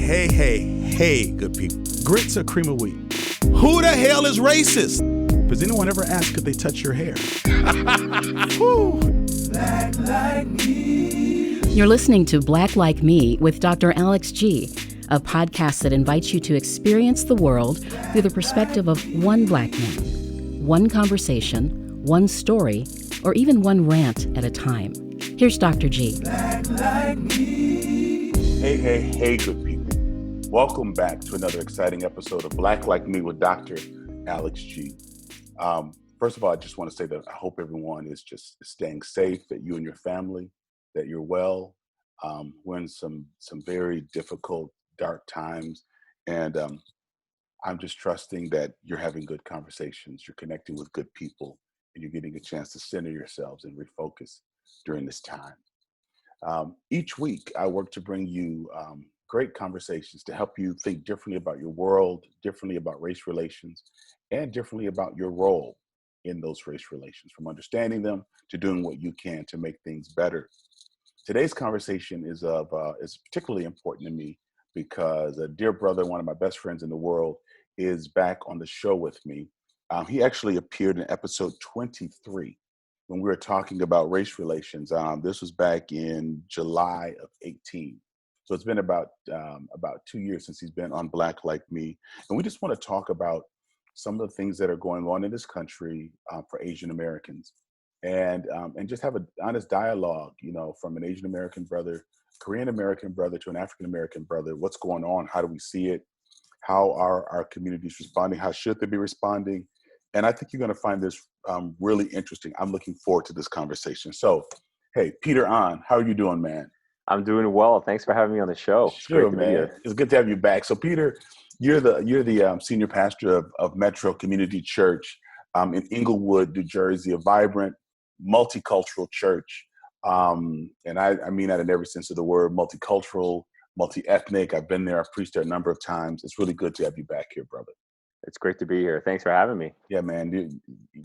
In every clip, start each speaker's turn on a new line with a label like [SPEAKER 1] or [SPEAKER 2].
[SPEAKER 1] Hey, good people. Grits or cream of wheat? Who the hell is racist? Does anyone ever ask if they touch your hair?
[SPEAKER 2] Black Like Me.
[SPEAKER 3] You're listening to Black Like Me with Dr. Alex G., a podcast that invites you to experience the world through the perspective of one black man, one conversation, one story, or even one rant at a time. Here's Dr. G.
[SPEAKER 2] Black Like Me.
[SPEAKER 1] Hey, good people. Welcome back to another exciting episode of Black Like Me with Dr. Alex G. First of all, I just want to say that I hope everyone is just staying safe, that you and your family, that you're well. We're in some very difficult, dark times. And I'm just trusting that you're having good conversations, you're connecting with good people, and you're getting a chance to center yourselves and refocus during this time. Each week, I work to bring you great conversations to help you think differently about your world, differently about race relations, and differently about your role in those race relations, from understanding them to doing what you can to make things better. Today's conversation is particularly important to me because a dear brother, one of my best friends in the world, is back on the show with me. He actually appeared in episode 23 when we were talking about race relations. This was back in July of 18. So it's been about 2 years since he's been on Black Like Me. And we just want to talk about some of the things that are going on in this country for Asian Americans and just have an honest dialogue, from an Asian American brother, Korean American brother to an African American brother. What's going on? How do we see it? How are our communities responding? How should they be responding? And I think you're going to find this really interesting. I'm looking forward to this conversation. So, hey, Peter Ahn, how are you doing, man?
[SPEAKER 4] I'm doing well. Thanks for having me on the show.
[SPEAKER 1] Sure, man. It's good to have you back. So, Peter, you're the senior pastor of Metro Community Church in Inglewood, New Jersey, a vibrant, multicultural church. And I mean that in every sense of the word, multicultural, multi-ethnic. I've been there. I've preached there a number of times. It's really good to have you back here, brother.
[SPEAKER 4] It's great to be here. Thanks for having me.
[SPEAKER 1] Yeah, man.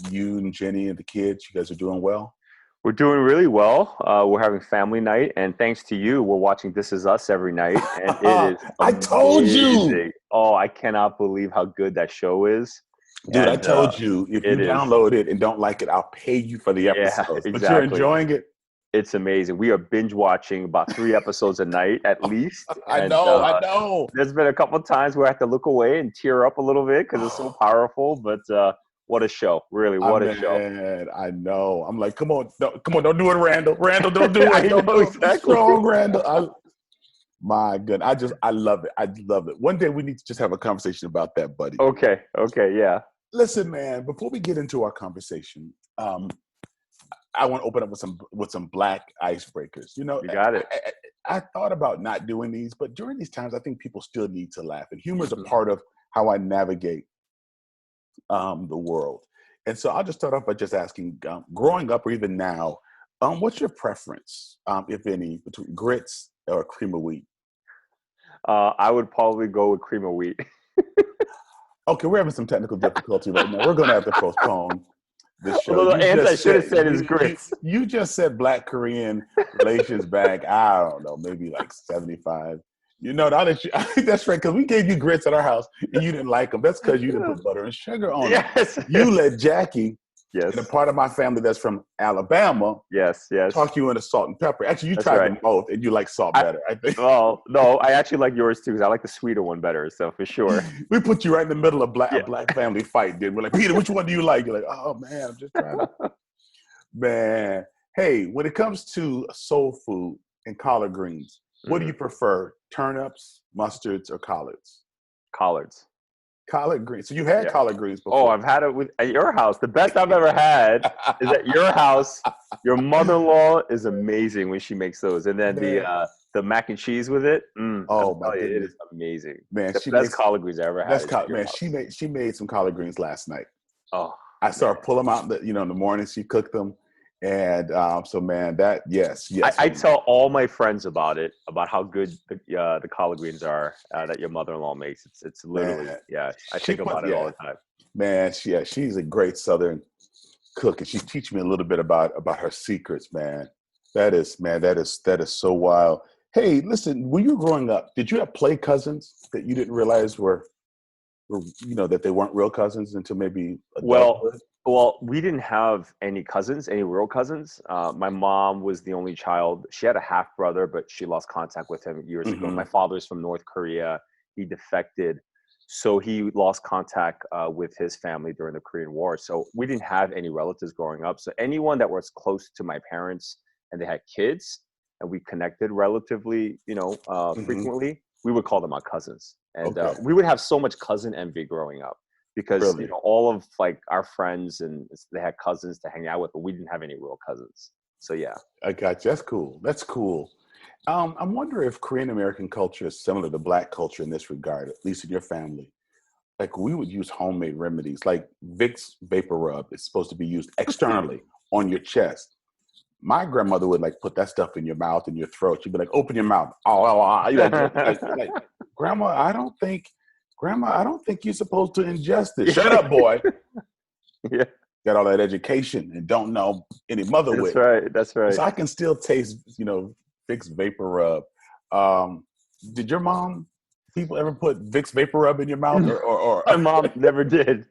[SPEAKER 1] You and Jenny and the kids, you guys are doing well?
[SPEAKER 4] We're doing really well. We're having family night, and thanks to you, we're watching This Is Us every night, and it is amazing.
[SPEAKER 1] I told you.
[SPEAKER 4] Oh, I cannot believe how good that show is.
[SPEAKER 1] Dude, I told you, if you download it and don't like it, I'll pay you for the episodes.
[SPEAKER 4] Yeah, exactly.
[SPEAKER 1] But you're enjoying it?
[SPEAKER 4] It's amazing. We are binge watching about 3 episodes a night at least.
[SPEAKER 1] I know.
[SPEAKER 4] There's been a couple of times where I have to look away and tear up a little bit because it's so powerful, but what a show. Really, what a show.
[SPEAKER 1] I know. I'm like, come on, don't do it, Randall. Randall, don't do it. Don't do it.
[SPEAKER 4] Exactly.
[SPEAKER 1] Strong, Randall. My goodness. I love it. I love it. One day we need to just have a conversation about that, buddy.
[SPEAKER 4] Okay, yeah.
[SPEAKER 1] Listen, man, before we get into our conversation, I want to open up with some black icebreakers.
[SPEAKER 4] You got it.
[SPEAKER 1] I thought about not doing these, but during these times, I think people still need to laugh. And humor is a part of how I navigate the world. And so I'll just start off by just asking, growing up or even now, what's your preference, if any, between grits or cream of wheat?
[SPEAKER 4] I would probably go with cream of wheat.
[SPEAKER 1] Okay, we're having some technical difficulty right now. We're going to have to postpone this show.
[SPEAKER 4] Although the answer I should have said is grits.
[SPEAKER 1] You just said Black-Korean relations back, I don't know, maybe like 75. I think that's right, because we gave you grits at our house and you didn't like them. That's because you didn't put butter and sugar on them. You let Jackie, and a part of my family that's from Alabama, talk you into salt and pepper. Actually, you tried them both and you like salt better, I think.
[SPEAKER 4] Well, no, I actually like yours too, because I like the sweeter one better, so for sure.
[SPEAKER 1] We put you right in the middle of a black family fight, dude. We're like, Peter, which one do you like? You're like, oh, man, I'm just trying to. Man, hey, when it comes to soul food and collard greens, what do you prefer, turnips, mustards, or collards?
[SPEAKER 4] Collards.
[SPEAKER 1] Collard greens. So you had collard greens before.
[SPEAKER 4] Oh, I've had it at your house. The best I've ever had is at your house. Your mother-in-law is amazing when she makes those. And then the mac and cheese with it.
[SPEAKER 1] Oh, my goodness.
[SPEAKER 4] It is amazing.
[SPEAKER 1] Man,
[SPEAKER 4] the best collard greens I ever had.
[SPEAKER 1] Man, she made some collard greens last night.
[SPEAKER 4] Oh.
[SPEAKER 1] I saw her pull them out in the morning. She cooked them. And so, man, yes.
[SPEAKER 4] I tell all my friends about it, about how good the collard greens are that your mother-in-law makes. It's literally, I think about it all the time.
[SPEAKER 1] Man, she's a great Southern cook, and she's teaching me a little bit about her secrets, man. That is so wild. Hey, listen, when you were growing up, did you have play cousins that you didn't realize were that they weren't real cousins until maybe
[SPEAKER 4] Well,
[SPEAKER 1] adulthood?
[SPEAKER 4] well, we didn't have any cousins, any real cousins. My mom was the only child. She had a half brother, but she lost contact with him years ago.
[SPEAKER 1] Mm-hmm.
[SPEAKER 4] My father's from North Korea. He defected, so he lost contact with his family during the Korean War. So we didn't have any relatives growing up. So anyone that was close to my parents and they had kids and we connected relatively,
[SPEAKER 1] Mm-hmm.
[SPEAKER 4] frequently, we would call them our cousins. And
[SPEAKER 1] Okay.
[SPEAKER 4] we would have so much cousin envy growing up because
[SPEAKER 1] Really?
[SPEAKER 4] all of like our friends and they had cousins to hang out with, but we didn't have any real cousins. So yeah.
[SPEAKER 1] I got you. That's cool. That's cool. I'm wondering if Korean American culture is similar to Black culture in this regard, at least in your family. Like we would use homemade remedies, like Vicks Vapor Rub is supposed to be used externally on your chest. My grandmother would like put that stuff in your mouth and your throat. She'd be like, "Open your mouth." Oh, like, Grandma, I don't think you're supposed to ingest it. Shut up, boy.
[SPEAKER 4] Yeah,
[SPEAKER 1] Got all that education and don't know any mother
[SPEAKER 4] that's
[SPEAKER 1] wit.
[SPEAKER 4] right. That's right.
[SPEAKER 1] So I can still taste, Vicks Vapor Rub. Um, did your mom, people ever put Vicks Vapor Rub in your mouth or
[SPEAKER 4] My mom never did.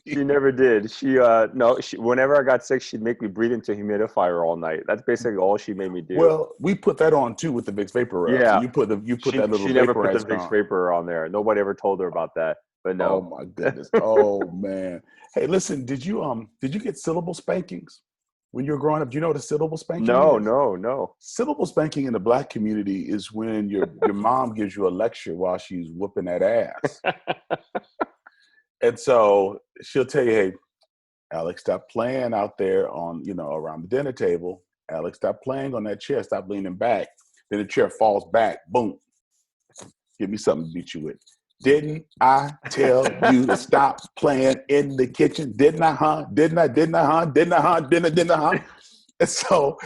[SPEAKER 4] She never did. She no. She whenever I got sick, she'd make me breathe into a humidifier all night. That's basically all she made me do.
[SPEAKER 1] Well, we put that on too with the Vicks Vapor Rub. So
[SPEAKER 4] Yeah,
[SPEAKER 1] you put that little
[SPEAKER 4] she never put the
[SPEAKER 1] vaporizer
[SPEAKER 4] Vicks
[SPEAKER 1] on.
[SPEAKER 4] vapor on there. Nobody ever told her about that. But
[SPEAKER 1] Oh
[SPEAKER 4] no.
[SPEAKER 1] my goodness. Oh man. Hey, listen, did you get syllable spankings when you were growing up? Do you know what a syllable spanking
[SPEAKER 4] No,
[SPEAKER 1] is?
[SPEAKER 4] no, no.
[SPEAKER 1] Syllable spanking in the Black community is when your mom gives you a lecture while she's whooping that ass. And so she'll tell you, "Hey, Alex, stop playing out there on, around the dinner table. Alex, stop playing on that chair. Stop leaning back." Then the chair falls back. Boom. Give me something to beat you with. Didn't I tell you to stop playing in the kitchen? Didn't I, huh? Didn't I, huh? Didn't I, huh? Didn't I, huh? And so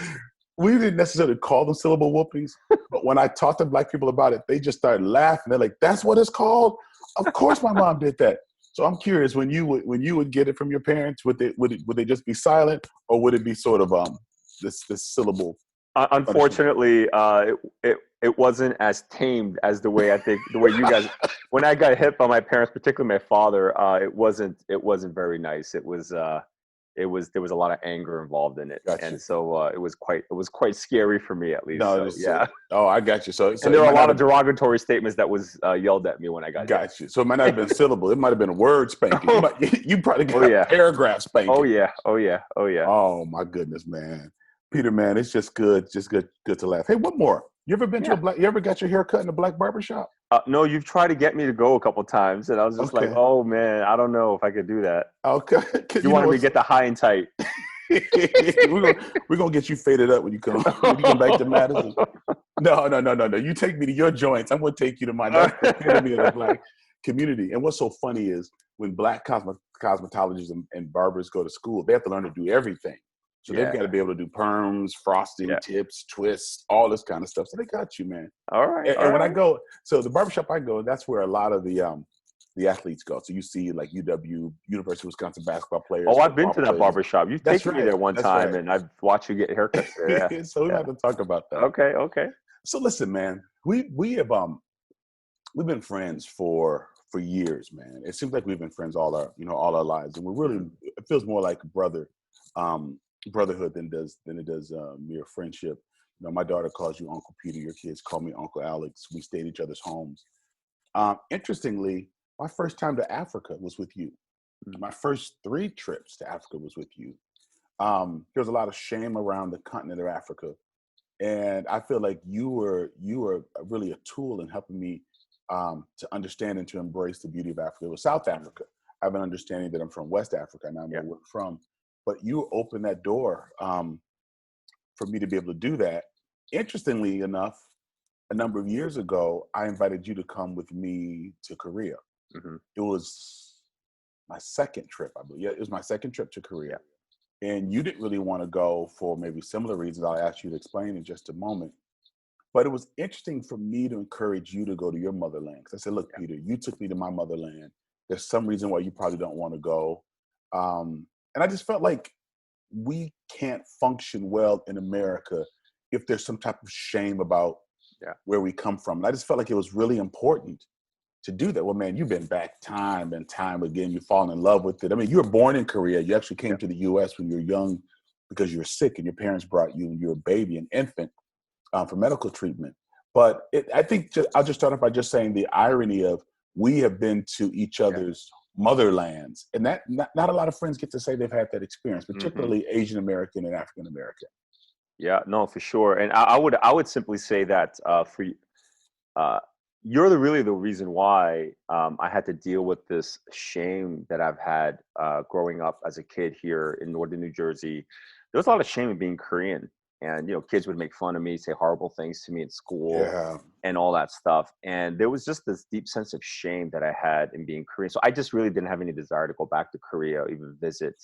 [SPEAKER 1] we didn't necessarily call them syllable whoopings, but when I talked to Black people about it, they just started laughing. They're like, "That's what it's called? Of course my mom did that." So I'm curious, when you would get it from your parents, would they just be silent, or would it be sort of this syllable punishment?
[SPEAKER 4] Unfortunately, it wasn't as tamed as the way you guys. When I got hit by my parents, particularly my father, it wasn't very nice. There was a lot of anger involved in it,
[SPEAKER 1] Gotcha.
[SPEAKER 4] and so it was quite scary for me at least.
[SPEAKER 1] No,
[SPEAKER 4] So yeah.
[SPEAKER 1] Oh, I got you. So
[SPEAKER 4] And there
[SPEAKER 1] it
[SPEAKER 4] were a
[SPEAKER 1] might
[SPEAKER 4] lot
[SPEAKER 1] not
[SPEAKER 4] of
[SPEAKER 1] have
[SPEAKER 4] derogatory statements that was yelled at me when I got hit.
[SPEAKER 1] got you. So it might not have been syllable. It might have been a word spanking. You probably got
[SPEAKER 4] Oh, yeah.
[SPEAKER 1] a paragraph spanking.
[SPEAKER 4] Oh yeah.
[SPEAKER 1] Oh my goodness, man. Peter, man, it's just good to laugh. Hey, one more. You ever been
[SPEAKER 4] Yeah.
[SPEAKER 1] you ever got your hair cut in a Black barbershop?
[SPEAKER 4] No, you've tried to get me to go a couple times, and I was just like,
[SPEAKER 1] Okay.
[SPEAKER 4] oh man, I don't know if I could do that.
[SPEAKER 1] Okay.
[SPEAKER 4] You wanted me to get the high and tight.
[SPEAKER 1] we're gonna get you faded up when you come back to Madison. No. You take me to your joints. I'm gonna take you to mine. That's the epitome of the Black community. And what's so funny is when Black cosmetologists and barbers go to school, they have to learn to do everything. So they've got to be able to do perms, frosting, tips, twists, all this kind of stuff. So they got you, man.
[SPEAKER 4] All right.
[SPEAKER 1] And when I go, so the barbershop I go, that's where a lot of the athletes go. So you see like UW, University of Wisconsin basketball players.
[SPEAKER 4] Oh, I've been to that barbershop. You've taken me there one time,
[SPEAKER 1] right.
[SPEAKER 4] and I've watched you get haircuts there. Yeah.
[SPEAKER 1] So we have to talk about that.
[SPEAKER 4] Okay.
[SPEAKER 1] So listen, man, we've been friends for years, man. It seems like we've been friends all our lives, and it feels more like brotherhood than it does mere friendship. My daughter calls you Uncle Peter. Your kids call me Uncle Alex. We stay at each other's homes. Interestingly, my first time to Africa was with you. My first 3 trips to Africa was with you. There's a lot of shame around the continent of Africa, and I feel like you were really a tool in helping me to understand and to embrace the beauty of Africa. It was South Africa. I have an understanding that I'm from West Africa, and I know where I'm from. But you opened that door for me to be able to do that. Interestingly enough, a number of years ago, I invited you to come with me to Korea.
[SPEAKER 4] Mm-hmm.
[SPEAKER 1] It was my second trip, I believe. Yeah, it was my second trip to Korea. And you didn't really want to go for maybe similar reasons I'll ask you to explain in just a moment. But it was interesting for me to encourage you to go to your motherland. Because I said, look, Peter, you took me to my motherland. There's some reason why you probably don't want to go. And I just felt like we can't function well in America if there's some type of shame about
[SPEAKER 4] Yeah.
[SPEAKER 1] where we come from. And I just felt like it was really important to do that. Well, man, you've been back time and time again. You've fallen in love with it. I mean, you were born in Korea. You actually came to the U.S. when you were young because you were sick and your parents brought you when you were a baby, an infant, for medical treatment. But I think I'll just start off by just saying the irony of we have been to each other's motherlands, and that not a lot of friends get to say they've had that experience, particularly Asian American and African American.
[SPEAKER 4] Yeah, no, for sure. And I would simply say that you're really the reason why I had to deal with this shame that I've had growing up as a kid here in northern New Jersey. There was a lot of shame in being Korean, and kids would make fun of me, say horrible things to me in school,
[SPEAKER 1] Yeah.
[SPEAKER 4] and all that stuff. And there was just this deep sense of shame that I had in being Korean. So I just really didn't have any desire to go back to Korea or even visit.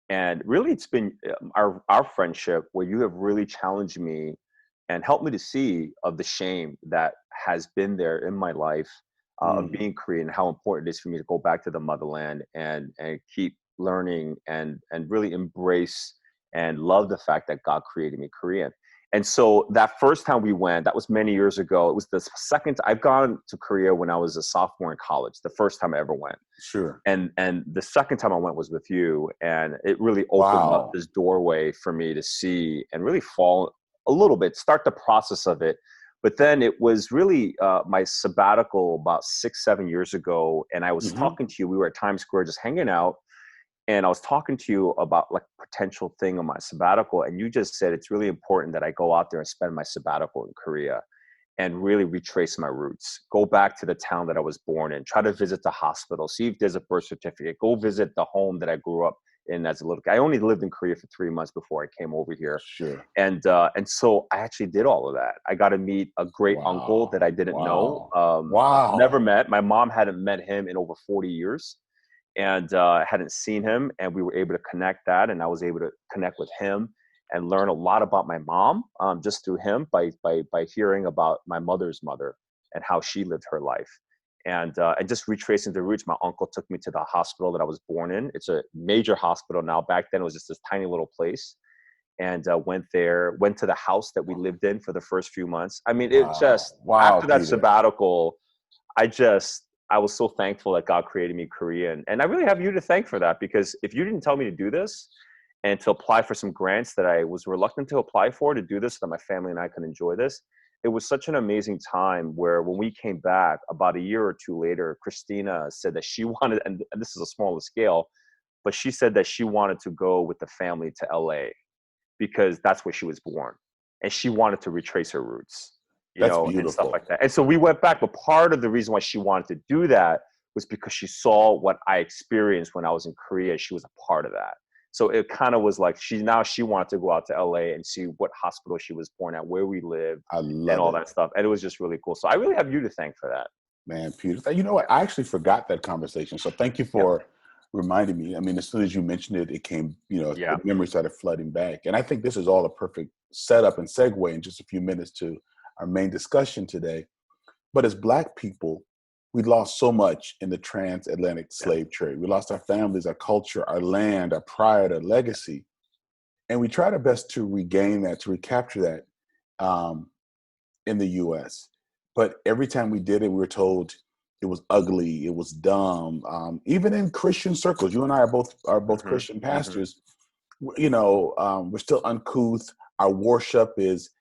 [SPEAKER 4] And really, it's been our friendship where you have really challenged me and helped me to see of the shame that has been there in my life of being Korean, how important it is for me to go back to the motherland and keep learning and really embrace and love the fact that God created me Korean. And so that first time we went, that was many years ago. It was the second I've gone to Korea when I was a sophomore in college, the first time I ever went.
[SPEAKER 1] Sure.
[SPEAKER 4] And the second time I went was with you, and it really opened up
[SPEAKER 1] Wow.
[SPEAKER 4] this doorway for me to see and really fall a little bit, start the process of it. But then it was really my sabbatical about 6-7 years ago, and I was talking to you. We were at Times Square just hanging out, and I was talking to you about like potential thing on my sabbatical, and you just said it's really important that I go out there and spend my sabbatical in Korea and really retrace my roots, go back to the town that I was born in, try to visit the hospital, see if there's a birth certificate, go visit the home that I grew up in as a little kid. I only lived in Korea for 3 months before I came over here.
[SPEAKER 1] Sure.
[SPEAKER 4] And so I actually did all of that. I got to meet a great uncle that I didn't know, never met. My mom hadn't met him in over 40 years and hadn't seen him. And we were able to connect that. And I was able to connect with him and learn a lot about my mom just through him by hearing about my mother's mother and how she lived her life. And just retracing the roots, my uncle took me to the hospital that I was born in. It's a major hospital now. Back then, it was just this tiny little place. And went there, went to the house that we lived in for the first few months. I mean, it just, after that sabbatical, I was so thankful that God created me Korean. And I really have you to thank for that, because if you didn't tell me to do this and to apply for some grants that I was reluctant to apply for, to do this so that my family and I could enjoy this, it was such an amazing time where when we came back about a year or two later, Christina said that she wanted, and this is a smaller scale, but she said that she wanted to go with the family to LA because that's where she was born. And she wanted to retrace her roots, and stuff like that. And so we went back, but part of the reason why she wanted to do that was because she saw what I experienced when I was in Korea. She was a part of that. So it kind of was like she wanted to go out to LA and see what hospital she was born at, where we lived, and all that stuff. And it was just really cool. So I really have you to thank for that.
[SPEAKER 1] Man, Peter, you know what? I actually forgot that conversation. So thank you for reminding me. I mean, as soon as you mentioned it, it came, the memory started flooding back. And I think this is all a perfect setup and segue in just a few minutes to our main discussion today. But as Black people, we lost so much in the transatlantic slave trade. We lost our families, our culture, our land, our pride, our legacy. And we tried our best to regain that, to recapture that in the U.S. But every time we did it, we were told it was ugly, it was dumb. Even in Christian circles, you and I are both Christian pastors. We're still uncouth. Our worship is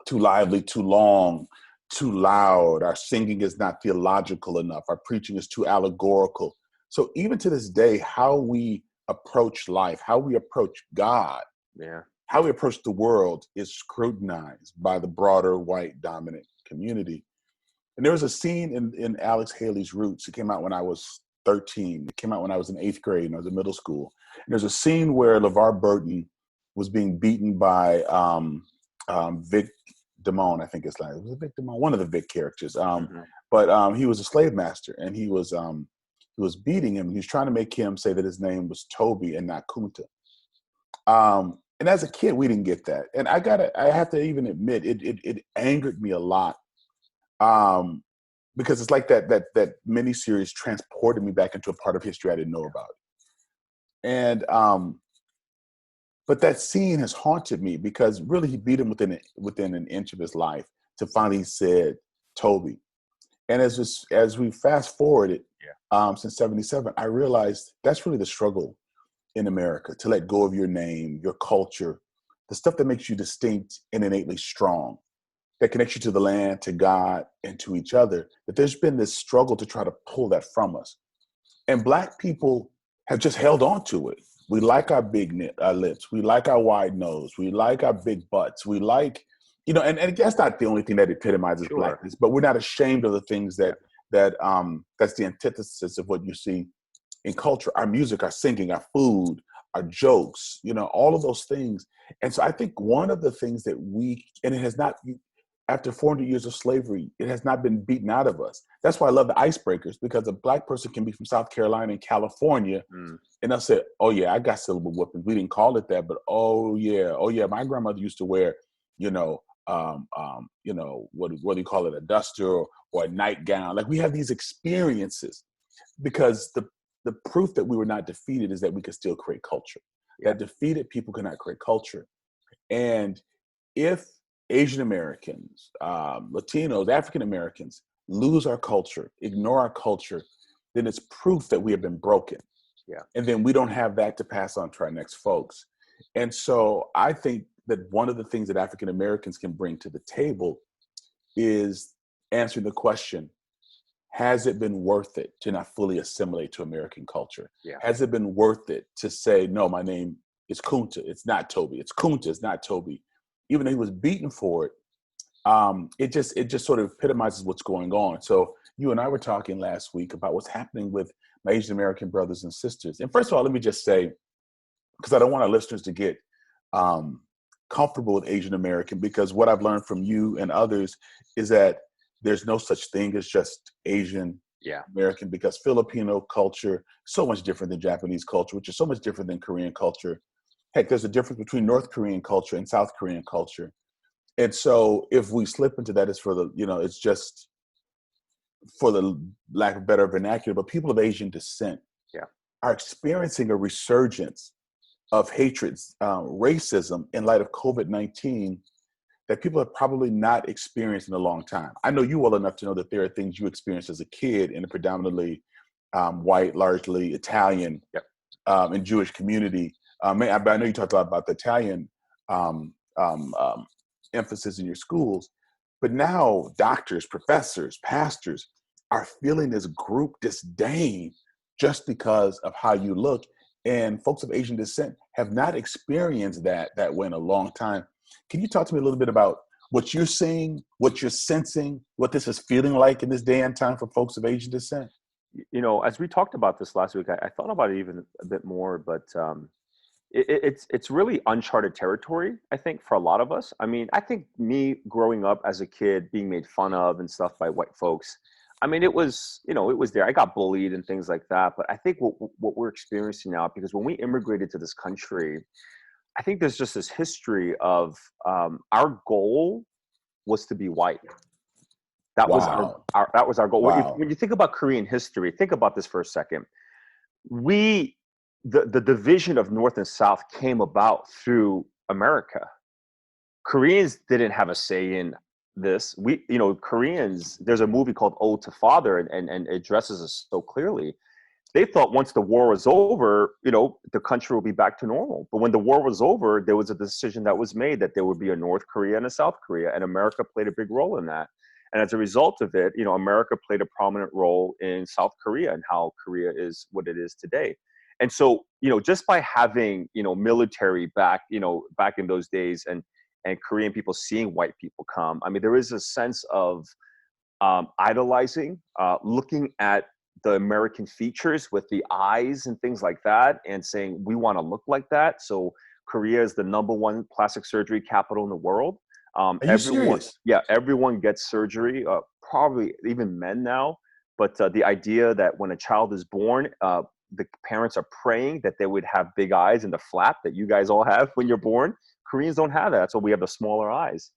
[SPEAKER 1] too lively, too long, too loud. Our singing is not theological enough. Our preaching is too allegorical. So even to this day, how we approach life, how we approach God, how we approach the world is scrutinized by the broader white dominant community. And there was a scene in Alex Haley's Roots. It came out when I was 13. It came out when I was in 8th grade and I was in middle school. And there's a scene where LeVar Burton was being beaten by Vic Damone, I think it's like, was it Vic Damone? One of the Vic characters. But he was a slave master, and he was beating him. He was trying to make him say that his name was Toby and not Kunta. And as a kid, we didn't get that. And I have to even admit, it angered me a lot. Because it's like that miniseries transported me back into a part of history I didn't know about. And But that scene has haunted me because really he beat him within an inch of his life to finally said Toby. And as we fast forwarded since '77, I realized that's really the struggle in America, to let go of your name, your culture, the stuff that makes you distinct and innately strong, that connects you to the land, to God, and to each other. That there's been this struggle to try to pull that from us. And Black people have just held on to it. We like our lips. We like our wide nose. We like our big butts. We like, and that's not the only thing that epitomizes Blackness, but we're not ashamed of the things that's the antithesis of what you see in culture, our music, our singing, our food, our jokes, all of those things. And so I think one of the things that and it has not, after 400 years of slavery, it has not been beaten out of us. That's why I love the icebreakers, because a Black person can be from South Carolina and California, and they'll say, oh yeah, I got syllable whooping. We didn't call it that, but oh yeah, my grandmother used to wear, what do you call it, a duster or a nightgown. Like, we have these experiences because the proof that we were not defeated is that we could still create culture. That defeated people cannot create culture. And if Asian Americans, Latinos, African Americans lose our culture, ignore our culture, then it's proof that we have been broken. Yeah. And then we don't have that to pass on to our next folks. And so I think that one of the things that African Americans can bring to the table is answering the question, has it been worth it to not fully assimilate to American culture? Yeah. Has it been worth it to say, no, my name is Kunta, it's not Toby. It's Kunta, it's not Toby. Even though he was beaten for it, it just sort of epitomizes what's going on. So you and I were talking last week about what's happening with my Asian American brothers and sisters. And first of all, let me just say, because I don't want our listeners to get comfortable with Asian American, because what I've learned from you and others is that there's no such thing as just Asian American, because Filipino culture is so much different than Japanese culture, which is so much different than Korean culture. Heck, there's a difference between North Korean culture and South Korean culture. And so if we slip into that, it's it's just for the lack of better vernacular, but people of Asian descent are experiencing a resurgence of hatred, racism in light of COVID-19 that people have probably not experienced in a long time. I know you well enough to know that there are things you experienced as a kid in a predominantly white, largely Italian and Jewish community. I know you talked a lot about the Italian emphasis in your schools, but now doctors, professors, pastors are feeling this group disdain just because of how you look. And folks of Asian descent have not experienced that way in a long time. Can you talk to me a little bit about what you're seeing, what you're sensing, what this is feeling like in this day and time for folks of Asian descent?
[SPEAKER 4] As we talked about this last week, I thought about it even a bit more, but it's really uncharted territory, I think, for a lot of us. I mean, I think me growing up as a kid, being made fun of and stuff by white folks, I mean, it was there. I got bullied and things like that. But I think what we're experiencing now, because when we immigrated to this country, I think there's just this history of our goal was to be white. That was our goal.
[SPEAKER 1] Wow.
[SPEAKER 4] When you think about Korean history, think about this for a second. The division of North and South came about through America. Koreans didn't have a say in this. Koreans, there's a movie called Ode to Father, and it addresses us so clearly. They thought once the war was over, the country would be back to normal. But when the war was over, there was a decision that was made that there would be a North Korea and a South Korea, and America played a big role in that. And as a result of it, America played a prominent role in South Korea and how Korea is what it is today. And so, just by having, military back in those days, and Korean people seeing white people come, I mean, there is a sense of idolizing, looking at the American features with the eyes and things like that, and saying, we want to look like that. So Korea is the #1 plastic surgery capital in the world.
[SPEAKER 1] Are you serious?
[SPEAKER 4] Yeah, everyone gets surgery, probably even men now. But the idea that when a child is born, the parents are praying that they would have big eyes and the flap that you guys all have when you're born. Koreans don't have that, so we have the smaller eyes.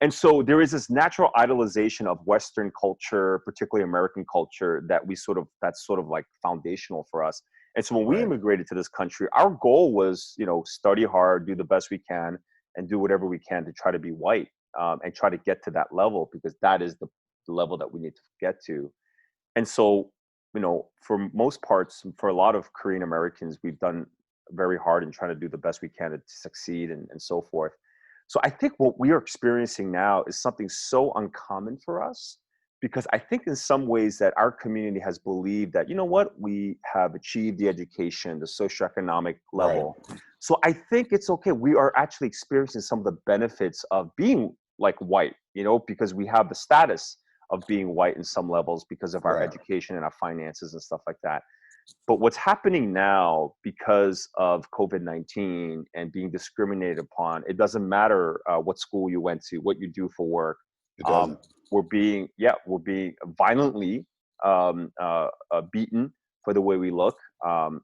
[SPEAKER 4] And so there is this natural idolization of Western culture, particularly American culture, that's sort of like foundational for us. And so when we
[SPEAKER 1] Right.
[SPEAKER 4] immigrated to this country, our goal was, study hard, do the best we can, and do whatever we can to try to be white, and try to get to that level, because that is the level that we need to get to. And so, for most parts, for a lot of Korean Americans, we've done very hard in trying to do the best we can to succeed, and so forth. So I think what we are experiencing now is something so uncommon for us, because I think in some ways that our community has believed that, we have achieved the education, the socioeconomic
[SPEAKER 1] Right.
[SPEAKER 4] level. So I think it's okay. We are actually experiencing some of the benefits of being like white, because we have the status of being white in some levels because of our
[SPEAKER 1] Right.
[SPEAKER 4] education and our finances and stuff like that. But what's happening now because of COVID-19 and being discriminated upon, it doesn't matter what school you went to, what you do for work.
[SPEAKER 1] It doesn't.
[SPEAKER 4] We're being violently beaten for the way we look,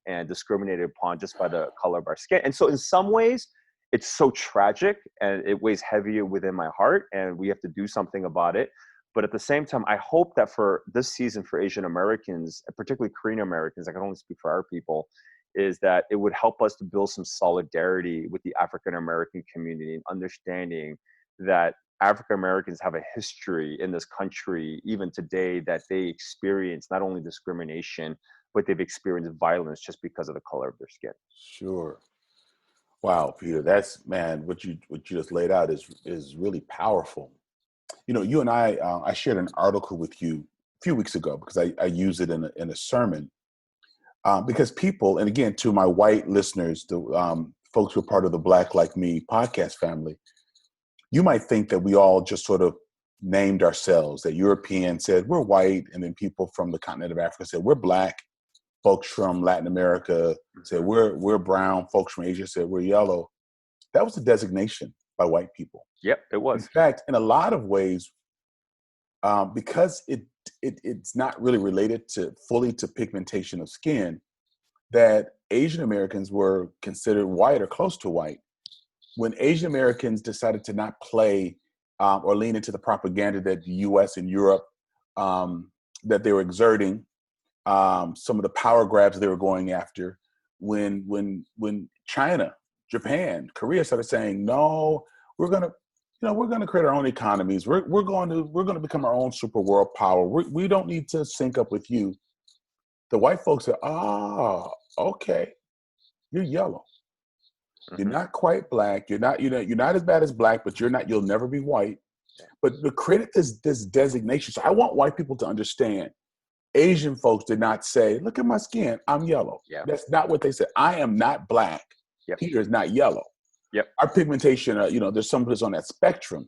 [SPEAKER 4] and discriminated upon just by the color of our skin. And so in some ways, it's so tragic and it weighs heavier within my heart, and we have to do something about it. But at the same time, I hope that for this season for Asian Americans, and particularly Korean Americans, I can only speak for our people, is that it would help us to build some solidarity with the African American community, and understanding that African Americans have a history in this country, even today, that they experience not only discrimination, but they've experienced violence just because of the color of their skin.
[SPEAKER 1] Sure. Wow, Peter, that's, man, what you just laid out is really powerful. You and I shared an article with you a few weeks ago because I use it in a sermon, because people, and again, to my white listeners, the folks who are part of the Black Like Me podcast family, you might think that we all just sort of named ourselves, that Europeans said we're white, and then people from the continent of Africa said we're Black, folks from Latin America said we're brown, folks from Asia said we're yellow. That was a designation by white people.
[SPEAKER 4] Yep, it
[SPEAKER 1] In
[SPEAKER 4] was.
[SPEAKER 1] fact, in a lot of ways, because it's not really related fully to pigmentation of skin, that Asian Americans were considered white or close to white. When Asian Americans decided to not play or lean into the propaganda that the U.S. and Europe that they were exerting, some of the power grabs they were going after, when China, Japan, Korea started saying, no, we're gonna create our own economies. We're going to become our own super world power. We don't need to sync up with you. The white folks said, okay, you're yellow. You're not quite Black. You're not as bad as Black, but you'll never be white. But created this designation. So I want white people to understand, Asian folks did not say, look at my skin, I'm yellow.
[SPEAKER 4] Yeah.
[SPEAKER 1] That's not what they said. I am not Black.
[SPEAKER 4] Yep.
[SPEAKER 1] Peter is not yellow.
[SPEAKER 4] Yep.
[SPEAKER 1] Our pigmentation, there's some of us on that spectrum.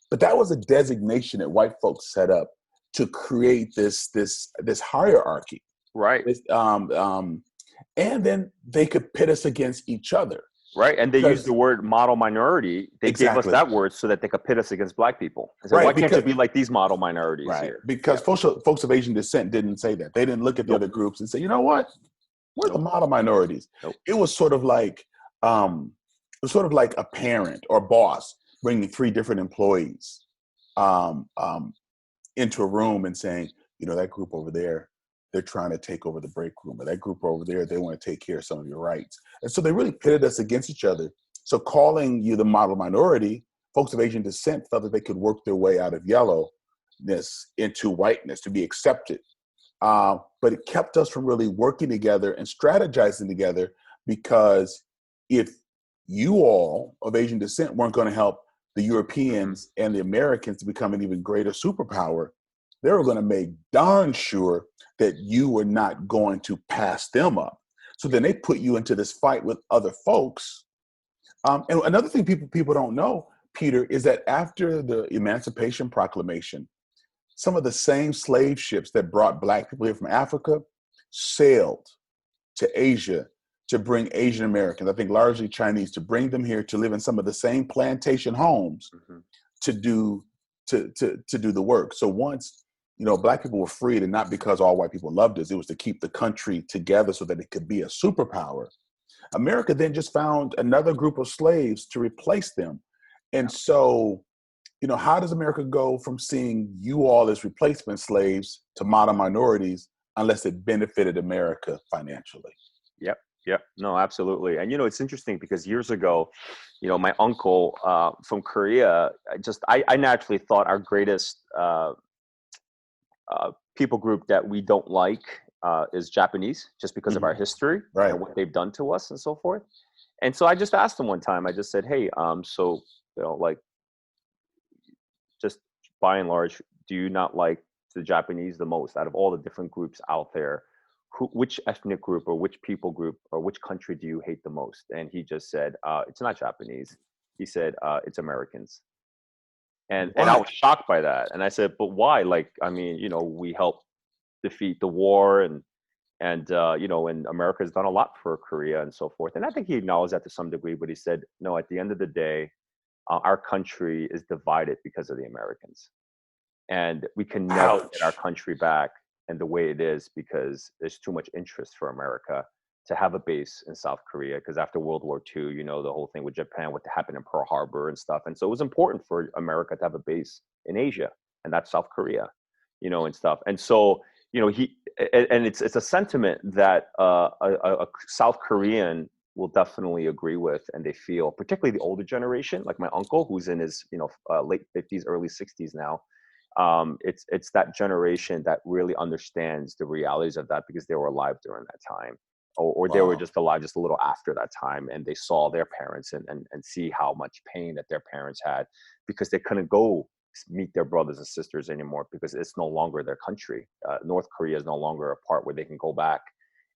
[SPEAKER 1] But that was a designation that white folks set up to create this hierarchy.
[SPEAKER 4] Right.
[SPEAKER 1] And then they could pit us against each other.
[SPEAKER 4] Right. And they used the word model minority. They gave us that word so that they could pit us against Black people. They said, right, why can't you be like these model minorities here?
[SPEAKER 1] Because folks of Asian descent didn't say that. They didn't look at the other groups and say, you know what? We're the model minorities. It was sort of like a parent or boss bringing 3 different employees into a room and saying, that group over there, they're trying to take over the break room, or that group over there, they want to take care of some of your rights. And so they really pitted us against each other. So calling you the model minority, folks of Asian descent felt that they could work their way out of yellowness into whiteness to be accepted. But it kept us from really working together and strategizing together, because if you all of Asian descent weren't going to help the Europeans and the Americans to become an even greater superpower, they were going to make darn sure that you were not going to pass them up. So then they put you into this fight with other folks. And another thing people don't know, Peter, is that after the Emancipation Proclamation, some of the same slave ships that brought Black people here from Africa sailed to Asia to bring Asian Americans, I think largely Chinese, to bring them here to live in some of the same plantation homes to do the work. So once Black people were freed, and not because all white people loved us, it was to keep the country together so that it could be a superpower. America then just found another group of slaves to replace them. And so, how does America go from seeing you all as replacement slaves to model minorities unless it benefited America financially?
[SPEAKER 4] Yep. Yep. No, absolutely. And, it's interesting because years ago, my uncle from Korea, I naturally thought our greatest people group that we don't like is Japanese, just because of our history
[SPEAKER 1] Right.
[SPEAKER 4] and what they've done to us and so forth. And so I just asked him one time, I just said, hey, so, like, just by and large, do you not like the Japanese the most out of all the different groups out there? Which ethnic group or which people group or which country do you hate the most? And he just said, it's not Japanese. He said, it's Americans. And I was shocked by that. And I said, but why? Like, I mean, we helped defeat the war, and and America has done a lot for Korea and so forth. And I think he acknowledged that to some degree, but he said, no, at the end of the day, our country is divided because of the Americans. And we can never get our country back and the way it is because there's too much interest for America to have a base in South Korea. Because after World War II, the whole thing with Japan, what happened in Pearl Harbor and stuff. And so it was important for America to have a base in Asia, and that's South Korea, and stuff. And so, it's a sentiment that a South Korean will definitely agree with, and they feel, particularly the older generation, like my uncle, who's in his late 50s, early 60s now. It's that generation that really understands the realities of that because they were alive during that time, or they were just alive just a little after that time, and they saw their parents and see how much pain that their parents had because they couldn't go meet their brothers and sisters anymore because it's no longer their country. North Korea is no longer a part where they can go back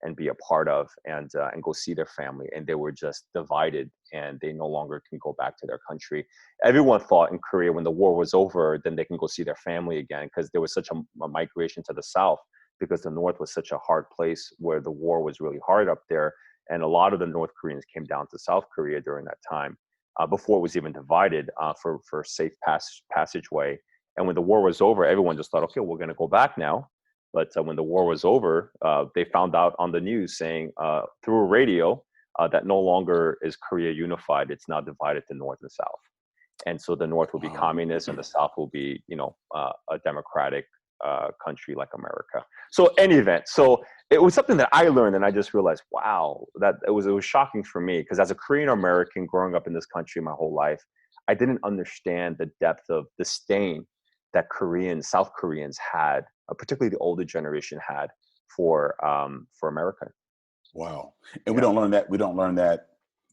[SPEAKER 4] and be a part of and go see their family. And they were just divided, and they no longer can go back to their country. Everyone thought in Korea when the war was over, then they can go see their family again, because there was such a migration to the South, because the North was such a hard place where the war was really hard up there. And a lot of the North Koreans came down to South Korea during that time, before it was even divided, for safe passageway. And when the war was over, everyone just thought, okay, we're going to go back now. But when the war was over, they found out on the news saying through a radio that no longer is Korea unified. It's now divided to North and South. And so the North will be communist and the South will be, a democratic country like America. So any event, so it was something that I learned, and I just realized, wow, that it was shocking for me, because as a Korean American growing up in this country my whole life, I didn't understand the depth of disdain that South Koreans had, particularly the older generation had for America.
[SPEAKER 1] Wow. And we don't learn that. We don't learn that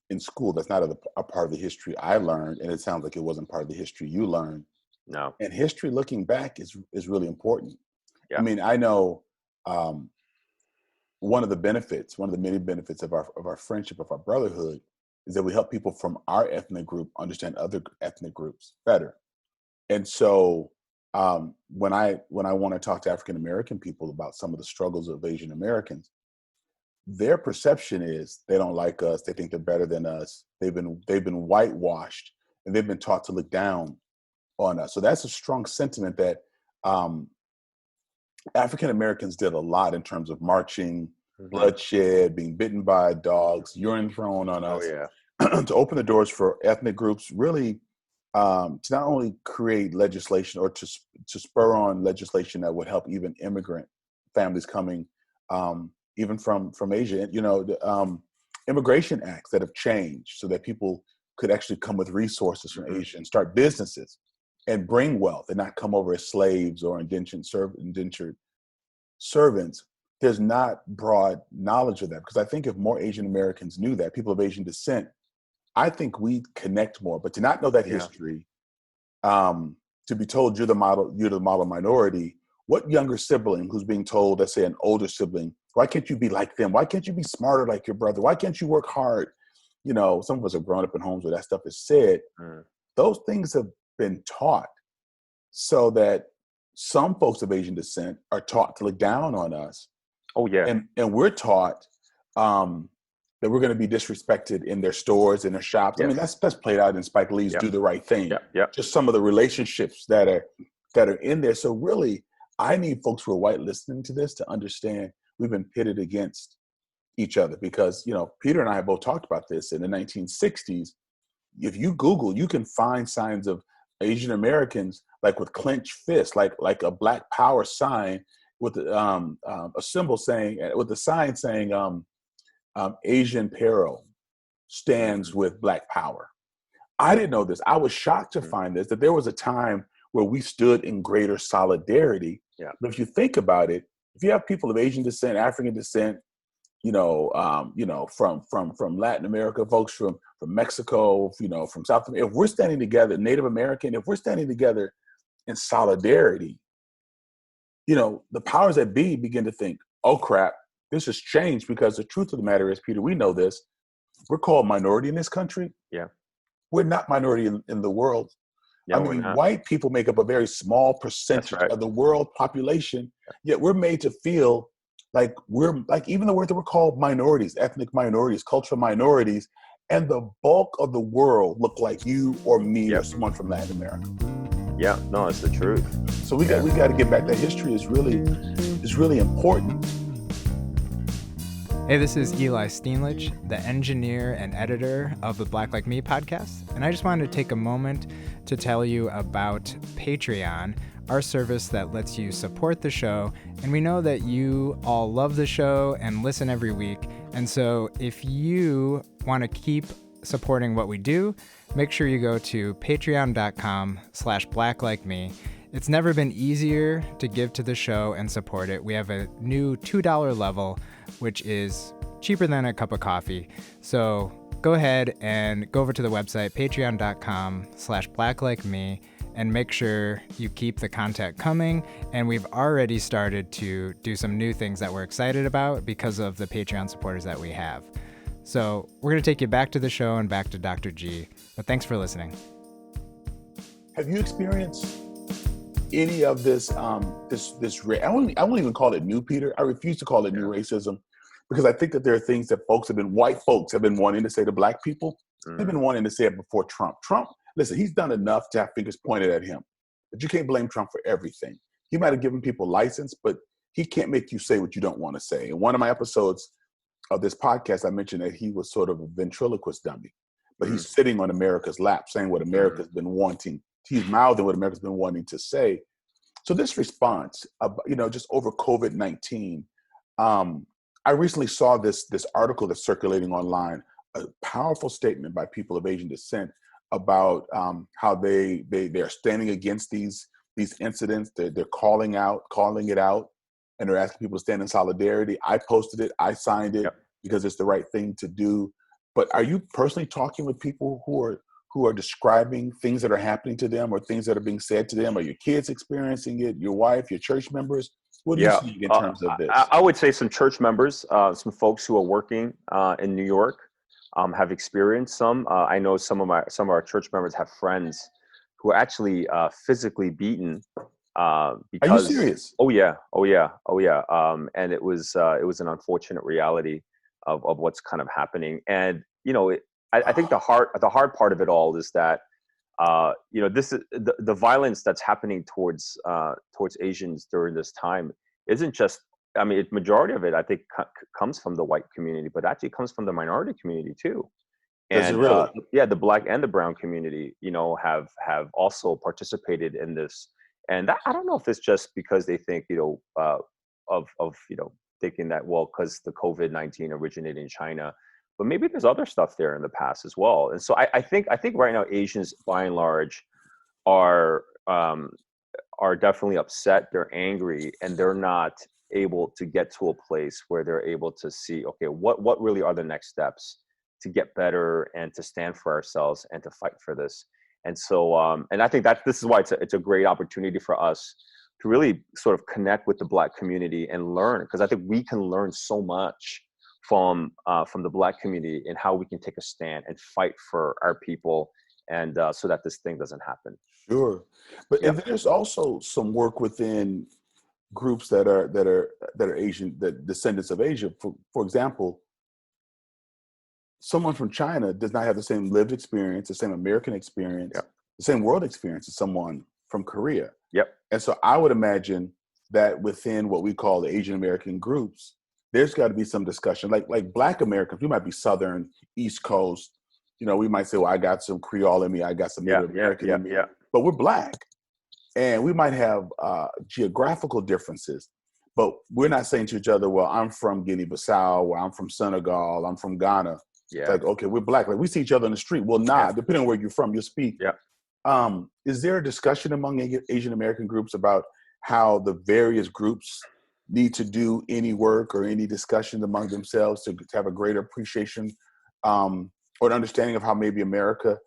[SPEAKER 1] in school. That's not a part of the history I learned. And it sounds like it wasn't part of the history you learned.
[SPEAKER 4] No.
[SPEAKER 1] And history, looking back, is really important.
[SPEAKER 4] Yeah.
[SPEAKER 1] I mean, I know one of the many benefits of our friendship, of our brotherhood, is that we help people from our ethnic group understand other ethnic groups better. And so when I want to talk to African American people about some of the struggles of Asian Americans, their perception is they don't like us. They think they're better than us. They've been whitewashed, and they've been taught to look down on us. So that's a strong sentiment that African Americans did a lot in terms of marching, bloodshed, being bitten by dogs, urine thrown on us, to open the doors for ethnic groups, really to not only create legislation or to spur on legislation that would help even immigrant families coming even from Asia. The immigration acts that have changed so that people could actually come with resources from Asia and start businesses and bring wealth and not come over as slaves or indentured servants. There's not broad knowledge of that, because I think if more Asian Americans knew that, people of Asian descent, I think we'd connect more. But to not know that history, to be told you're the model minority, what younger sibling who's being told, let's say an older sibling, why can't you be like them? Why can't you be smarter like your brother? Why can't you work hard? Some of us have grown up in homes where that stuff is said. Those things have been taught, so that some folks of Asian descent are taught to look down on us.
[SPEAKER 4] Oh yeah.
[SPEAKER 1] And we're taught that we're going to be disrespected in their stores, in their shops. Yes. I mean, that's played out in Spike Lee's Do the Right Thing. Just some of the relationships that are in there. So really, I need folks who are white listening to this to understand we've been pitted against each other, because, Peter and I have both talked about this. In the 1960s, if you Google, you can find signs of Asian Americans like with clenched fists, like a Black Power sign with a symbol saying, with the sign saying, Asian Peril stands with Black Power. I didn't know this. I was shocked to find this, that there was a time where we stood in greater solidarity.
[SPEAKER 4] Yeah.
[SPEAKER 1] But if you think about it, if you have people of Asian descent, African descent, from Latin America, folks from Mexico, from South America, if we're standing together, Native American, if we're standing together in solidarity, the powers that be begin to think, oh crap, this has changed, because the truth of the matter is, Peter, we know this, we're called minority in this country.
[SPEAKER 4] Yeah.
[SPEAKER 1] We're not minority in the world.
[SPEAKER 4] Yeah,
[SPEAKER 1] I mean, white people make up a very small percentage of the world population, yet we're made to feel like we're like, even the word that we're called minorities, ethnic minorities, cultural minorities, and the bulk of the world look like you or me or someone from Latin America.
[SPEAKER 4] Yeah, no, it's the truth.
[SPEAKER 1] So we got to get back. That history is really important.
[SPEAKER 5] Hey, this is Eli Steenlich, the engineer and editor of the Black Like Me podcast, and I just wanted to take a moment to tell you about Patreon, our service that lets you support the show. And we know that you all love the show and listen every week. And so if you want to keep supporting what we do, make sure you go to patreon.com/blacklikeme. It's never been easier to give to the show and support it. We have a new $2 level, which is cheaper than a cup of coffee. So go ahead and go over to the website, patreon.com/blacklikeme, and make sure you keep the content coming. And we've already started to do some new things that we're excited about because of the Patreon supporters that we have. So we're going to take you back to the show and back to Dr. G. But thanks for listening.
[SPEAKER 1] Have you experienced any of this? I won't even call it new, Peter. I refuse to call it new racism, because I think that there are things that white folks have been wanting to say to Black people. They've been wanting to say it before Trump. Listen, he's done enough to have fingers pointed at him, but you can't blame Trump for everything. He might have given people license, but he can't make you say what you don't want to say. In one of my episodes of this podcast, I mentioned that he was sort of a ventriloquist dummy, but he's sitting on America's lap saying what America's been wanting. He's mouthing what America's been wanting to say. So this response, just over COVID-19, I recently saw this article that's circulating online, a powerful statement by people of Asian descent about how they're standing against these incidents. They're calling it out, and they're asking people to stand in solidarity. I posted it, I signed it because it's the right thing to do. But are you personally talking with people who are describing things that are happening to them or things that are being said to them? Are your kids experiencing it? Your wife, your church members? What do you see in terms of this?
[SPEAKER 4] I would say some church members, some folks who are working in New York have experienced some. I know some of our church members have friends who are actually physically beaten. Because,
[SPEAKER 1] are you serious?
[SPEAKER 4] Oh yeah. And it was an unfortunate reality of what's kind of happening. And I think the hard part of it all is that this is the violence that's happening towards Asians during this time isn't just, majority of it I think comes from the white community, but actually comes from the minority community too. And
[SPEAKER 1] really?
[SPEAKER 4] The Black and the brown community, have also participated in this. And that, I don't know if it's just because they think, thinking that, well, because the COVID-19 originated in China, but maybe there's other stuff there in the past as well. And so I think right now Asians, by and large, are definitely upset. They're angry, and they're not able to get to a place where they're able to see, okay, what really are the next steps to get better and to stand for ourselves and to fight for this. And so, and I think that this is why it's a great opportunity for us to really sort of connect with the Black community and learn, because I think we can learn so much from the Black community and how we can take a stand and fight for our people, and so that this thing doesn't happen.
[SPEAKER 1] Sure, but and there's also some work within groups that are Asian, the descendants of Asia. For example, someone from China does not have the same lived experience, the same American experience, the same world experience as someone from Korea. And so I would imagine that within what we call the Asian American groups, there's got to be some discussion. Like Black Americans, we might be Southern, East Coast. We might say, well, I got some Creole in me, I got some Native American in me. But we're Black, and we might have geographical differences. but we're not saying to each other, well, I'm from Guinea-Bissau, or I'm from Senegal, I'm from Ghana. It's like, okay, we're Black. Like we see each other in the street. Well, depending on where you're from, you'll speak. Is there a discussion among Asian American groups about how the various groups need to do any work or any discussion among themselves to have a greater appreciation or an understanding of how maybe America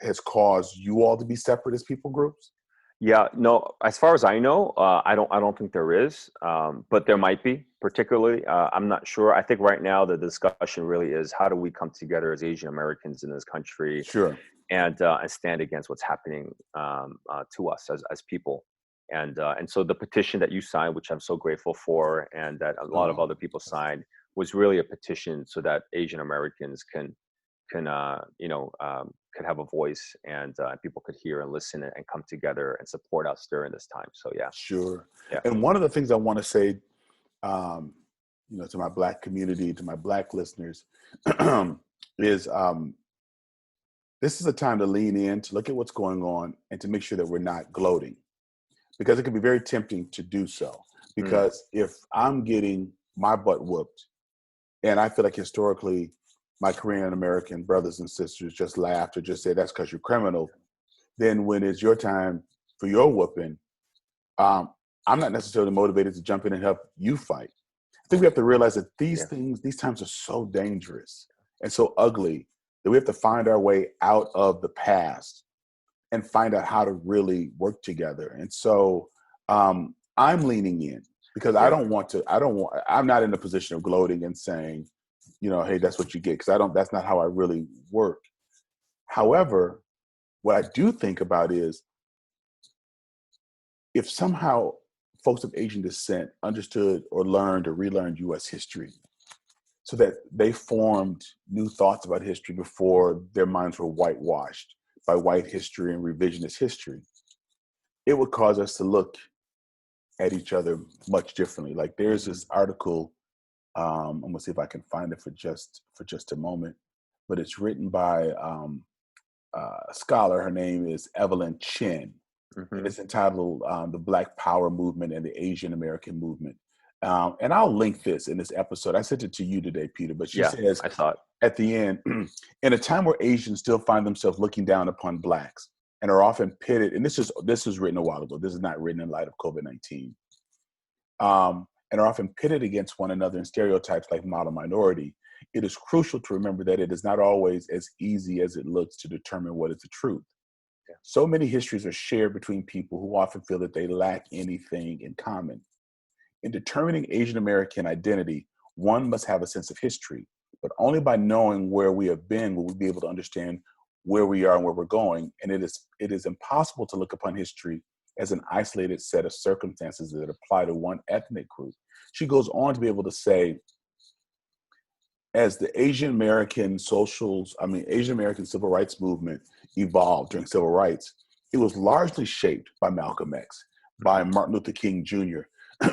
[SPEAKER 1] has caused you all to be separate as people groups?
[SPEAKER 4] Yeah, no, as far as I know, I don't think there is, but there might be, particularly. I'm not sure. I think right now the discussion really is how do we come together as Asian Americans in this country,
[SPEAKER 1] Sure,
[SPEAKER 4] and stand against what's happening to us as people. And so the petition that you signed, which I'm so grateful for, and that a lot of other people signed, was really a petition so that Asian Americans can could have a voice, and people could hear and listen and come together and support us during this time. So yeah.
[SPEAKER 1] Sure.
[SPEAKER 4] Yeah.
[SPEAKER 1] And one of the things I want to say, to my Black community, to my Black listeners, is this is a time to lean in, to look at what's going on, and to make sure that we're not gloating, because it can be very tempting to do so. Because if I'm getting my butt whooped, and I feel like historically my Korean American brothers and sisters just laughed or just said, that's because you're criminal, then when it's your time for your whooping, I'm not necessarily motivated to jump in and help you fight. I think we have to realize that these times are so dangerous and so ugly that we have to find our way out of the past and find out how to really work together. And so I'm leaning in because I'm not in a position of gloating and saying, hey, that's what you get, because that's not how I really work. However, what I do think about is if somehow folks of Asian descent understood or learned or relearned U.S. history so that they formed new thoughts about history before their minds were whitewashed by white history and revisionist history, it would cause us to look at each other much differently. Like there's this article, I'm gonna see if I can find it for just a moment, but it's written by a scholar. Her name is Evelyn Chin, and it's entitled "The Black Power Movement and the Asian American Movement." And I'll link this in this episode. I sent it to you today, Peter, but she says
[SPEAKER 4] I saw it
[SPEAKER 1] at the end, in a time where Asians still find themselves looking down upon Blacks and are often pitted, and this was written a while ago. This is not written in light of COVID-19. And are often pitted against one another in stereotypes like model minority, it is crucial to remember that it is not always as easy as it looks to determine what is the truth. Yeah. So many histories are shared between people who often feel that they lack anything in common. In determining Asian American identity, one must have a sense of history, but only by knowing where we have been will we be able to understand where we are and where we're going. And it is impossible to look upon history as an isolated set of circumstances that apply to one ethnic group. She goes on to be able to say, as the Asian American civil rights movement evolved during civil rights, it was largely shaped by Malcolm X, by Martin Luther King Jr.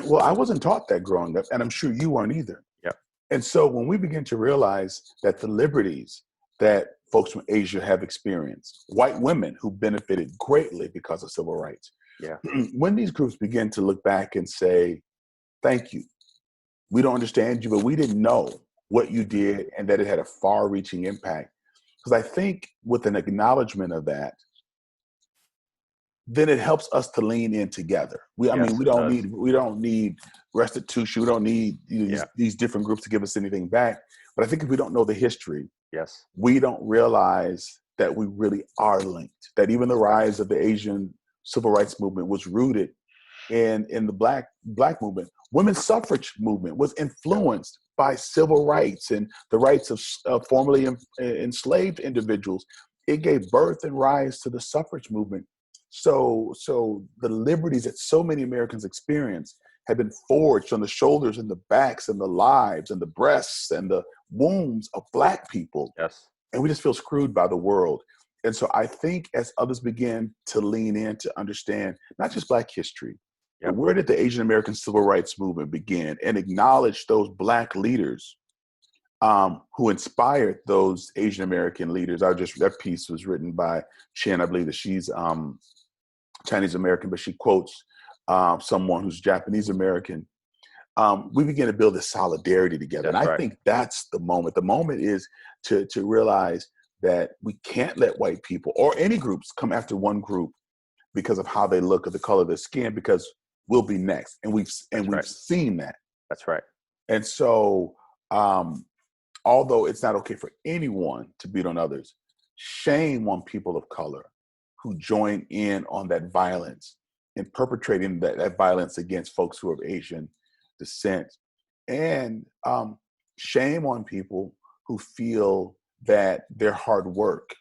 [SPEAKER 1] Well, I wasn't taught that growing up, and I'm sure you weren't either.
[SPEAKER 4] Yeah.
[SPEAKER 1] And so when we begin to realize that the liberties that folks from Asia have experienced, white women who benefited greatly because of civil rights, when these groups begin to look back and say, thank you, we don't understand you, but we didn't know what you did and that it had a far-reaching impact. Because I think with an acknowledgement of that, then it helps us to lean in together. We don't need restitution. We don't need these different groups to give us anything back. But I think if we don't know the history, we don't realize that we really are linked. That even the rise of the Asian civil rights movement was rooted in the black movement. Women's suffrage movement was influenced by civil rights and the rights of formerly enslaved individuals. It gave birth and rise to the suffrage movement. So the liberties that so many Americans experience have been forged on the shoulders and the backs and the lives and the breasts and the wombs of Black people.
[SPEAKER 4] Yes.
[SPEAKER 1] And we just feel screwed by the world. And so I think as others begin to lean in to understand not just Black history, but where did the Asian American civil rights movement begin, and acknowledge those Black leaders who inspired those Asian American leaders. That piece was written by Chen. I believe that she's Chinese American, but she quotes someone who's Japanese American. we begin to build this solidarity together.
[SPEAKER 4] That's
[SPEAKER 1] And I
[SPEAKER 4] right.
[SPEAKER 1] think that's the moment. The moment is to realize that we can't let white people or any groups come after one group because of how they look or the color of their skin, because we'll be next. And we've seen that.
[SPEAKER 4] That's right.
[SPEAKER 1] And so, although it's not okay for anyone to beat on others, shame on people of color who join in on that violence and perpetrating that violence against folks who are of Asian descent. And shame on people who feel that their hard work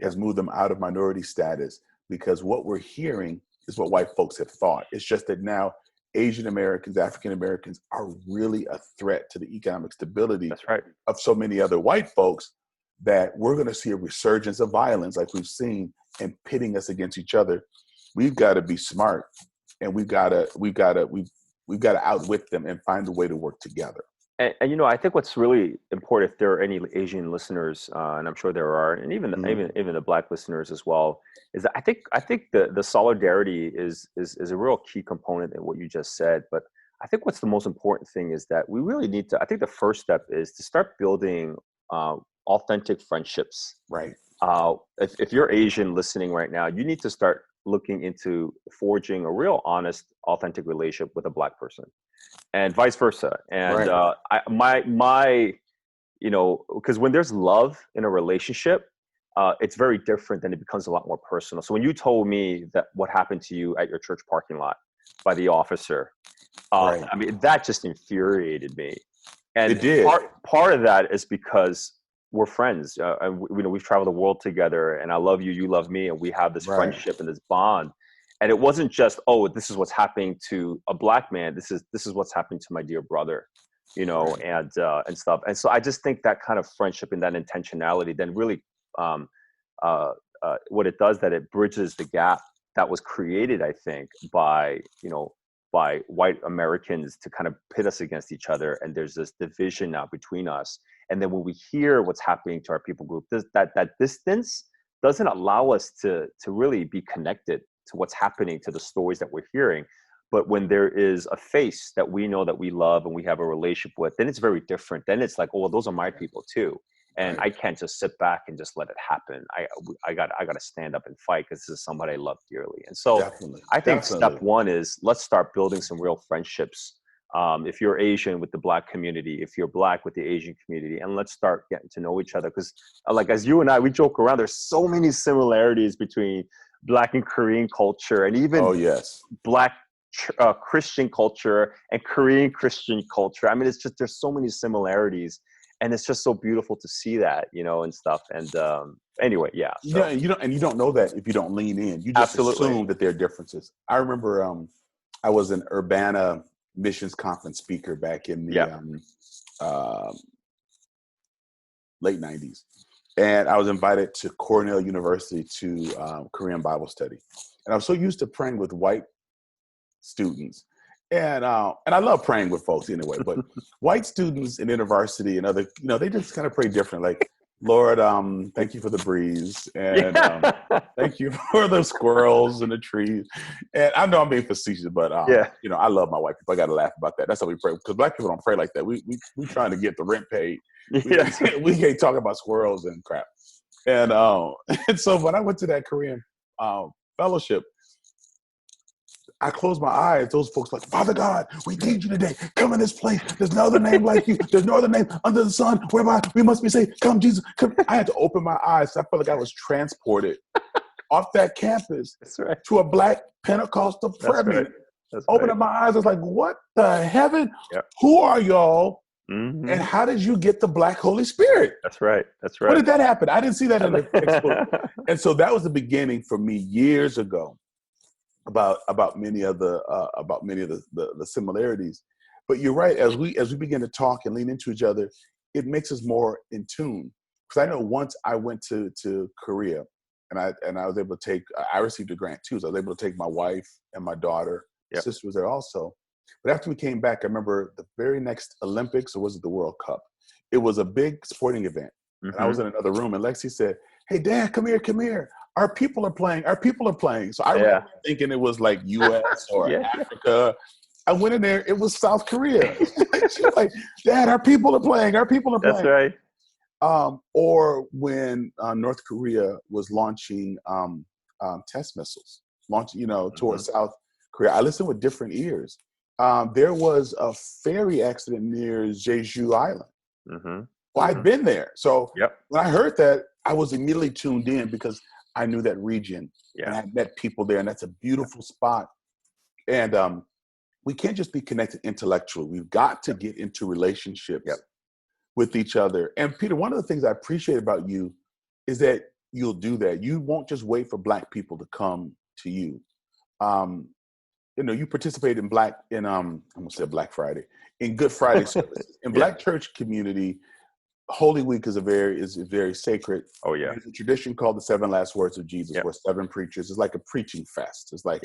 [SPEAKER 1] has moved them out of minority status, because what we're hearing is what white folks have thought. It's just that now Asian Americans, African Americans are really a threat to the economic stability
[SPEAKER 4] That's right.
[SPEAKER 1] of so many other white folks, that we're going to see a resurgence of violence like we've seen, and pitting us against each other. We've got to be smart, and we've got to outwit them and find a way to work together.
[SPEAKER 4] And you know, I think what's really important, if there are any Asian listeners, and I'm sure there are, and even the Black listeners as well, is that I think the solidarity is a real key component in what you just said. But I think what's the most important thing is that we really need to. I think the first step is to start building authentic friendships.
[SPEAKER 1] Right.
[SPEAKER 4] If you're Asian listening right now, you need to start looking into forging a real honest, authentic relationship with a Black person, and vice versa. And
[SPEAKER 1] Right.
[SPEAKER 4] you know, because when there's love in a relationship, it's very different, and it becomes a lot more personal. So when you told me that what happened to you at your church parking lot by the officer,
[SPEAKER 1] Right.
[SPEAKER 4] I mean, that just infuriated me. And
[SPEAKER 1] It did.
[SPEAKER 4] part of that is because we're friends. And we've traveled the world together, and I love you, you love me, and we have this
[SPEAKER 1] Right.
[SPEAKER 4] friendship and this bond. And it wasn't just, oh, this is what's happening to a Black man. This is what's happening to my dear brother, you know,
[SPEAKER 1] Right.
[SPEAKER 4] and stuff. And so I just think that kind of friendship and that intentionality then really, what it does, that it bridges the gap that was created, I think, by white Americans to kind of pit us against each other. And there's this division now between us. And then when we hear what's happening to our people group, that distance doesn't allow us to really be connected to what's happening, to the stories that we're hearing. But when there is a face that we know that we love and we have a relationship with, then it's very different. Then it's like, oh, well, those are my people too. And
[SPEAKER 1] Right.
[SPEAKER 4] I can't just sit back and just let it happen. I got to stand up and fight, because this is somebody I love dearly. And so
[SPEAKER 1] Definitely.
[SPEAKER 4] I think
[SPEAKER 1] Definitely.
[SPEAKER 4] step one is, let's start building some real friendships. If you're Asian, with the Black community, if you're Black, with the Asian community, and let's start getting to know each other. Because like, as you and I, we joke around, there's so many similarities between Black and Korean culture, and even
[SPEAKER 1] Oh, yes.
[SPEAKER 4] Black Christian culture and Korean Christian culture. I mean, it's just, there's so many similarities, and it's just so beautiful to see that, you know, and stuff. And anyway, yeah. So.
[SPEAKER 1] Yeah, and you don't know that if you don't lean in. You just
[SPEAKER 4] Absolutely.
[SPEAKER 1] assume that there are differences. I remember I was an Urbana missions conference speaker back in the late 90s. And I was invited to Cornell University to Korean Bible study. And I was so used to praying with white students. And I love praying with folks anyway, but white students in university and other, they just kind of pray different. Like, Lord, thank you for the breeze, and thank you for the squirrels and the trees. And I know I'm being facetious, but I love my white people. I got to laugh about that. That's how we pray, because Black people don't pray like that. We trying to get the rent paid. We can't talk about squirrels and crap. And so when I went to that Korean fellowship, I closed my eyes. Those folks like, Father God, we need you today. Come in this place. There's no other name like you. There's no other name under the sun whereby we must be saved. Come, Jesus. Come. I had to open my eyes. I felt like I was transported off that campus to a Black Pentecostal prayer meeting. Open up my eyes. I was like, what the heaven?
[SPEAKER 4] Yep.
[SPEAKER 1] Who are y'all?
[SPEAKER 4] Mm-hmm.
[SPEAKER 1] And how did you get the Black Holy Spirit?
[SPEAKER 4] That's right.
[SPEAKER 1] When did that happen? I didn't see that in the textbook. And so that was the beginning for me years ago. About many of the similarities, but you're right. As we begin to talk and lean into each other, it makes us more in tune. Because I know once I went to Korea, and I was able to I received a grant too, so I was able to take my wife and my daughter.
[SPEAKER 4] Yep.
[SPEAKER 1] Sister was there also. But after we came back, I remember the very next Olympics, or was it the World Cup? It was a big sporting event, and I was in another room, and Lexi said, "Hey, Dad, come here. Our people are playing. So I remember thinking it was like U.S. or Africa. I went in there. It was South Korea. She was like, "Dad, our people are playing. Our people are
[SPEAKER 4] That's
[SPEAKER 1] playing."
[SPEAKER 4] right.
[SPEAKER 1] Or when North Korea was launching test missiles, towards South Korea, I listened with different ears. There was a ferry accident near Jeju Island. Well, I'd been there. So when I heard that, I was immediately tuned in because I knew that region and I met people there, and that's a beautiful spot. And we can't just be connected intellectually. We've got to get into relationships with each other. And Peter, one of the things I appreciate about you is that you'll do that. You won't just wait for Black people to come to you. You participate in I'm gonna say Black Friday, in Good Friday services. In Black church community, Holy Week is very sacred.
[SPEAKER 4] Oh yeah.
[SPEAKER 1] There's a tradition called the 7 Last Words of Jesus, where 7 preachers. It's like a preaching fest. It's like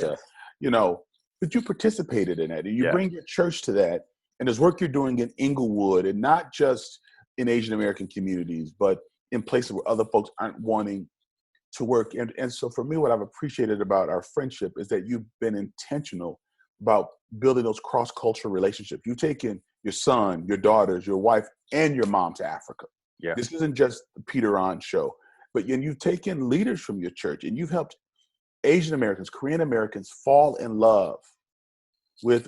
[SPEAKER 1] but you participated in it, and you bring your church to that. And there's work you're doing in Inglewood, and not just in Asian American communities, but in places where other folks aren't wanting to work. And so for me, what I've appreciated about our friendship is that you've been intentional about building those cross-cultural relationships. You've taken your son, your daughters, your wife, and your mom to Africa. Yeah. This isn't just the Peter Ahn show, but you've taken leaders from your church, and you've helped Asian Americans, Korean Americans fall in love with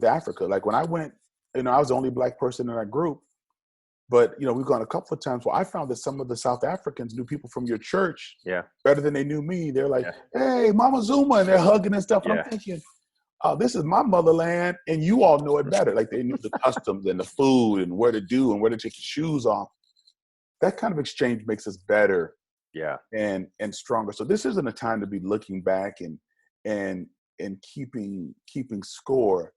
[SPEAKER 1] Africa. Like when I went, I was the only Black person in our group, but we've gone a couple of times where I found that some of the South Africans knew people from your church better than they knew me. They're like, "Hey, Mama Zuma," and they're hugging and stuff. And I'm thinking, "Oh, this is my motherland, and you all know it better." Like they knew the customs and the food and where to do and where to take your shoes off. That kind of exchange makes us better, and stronger. So this isn't a time to be looking back and keeping score.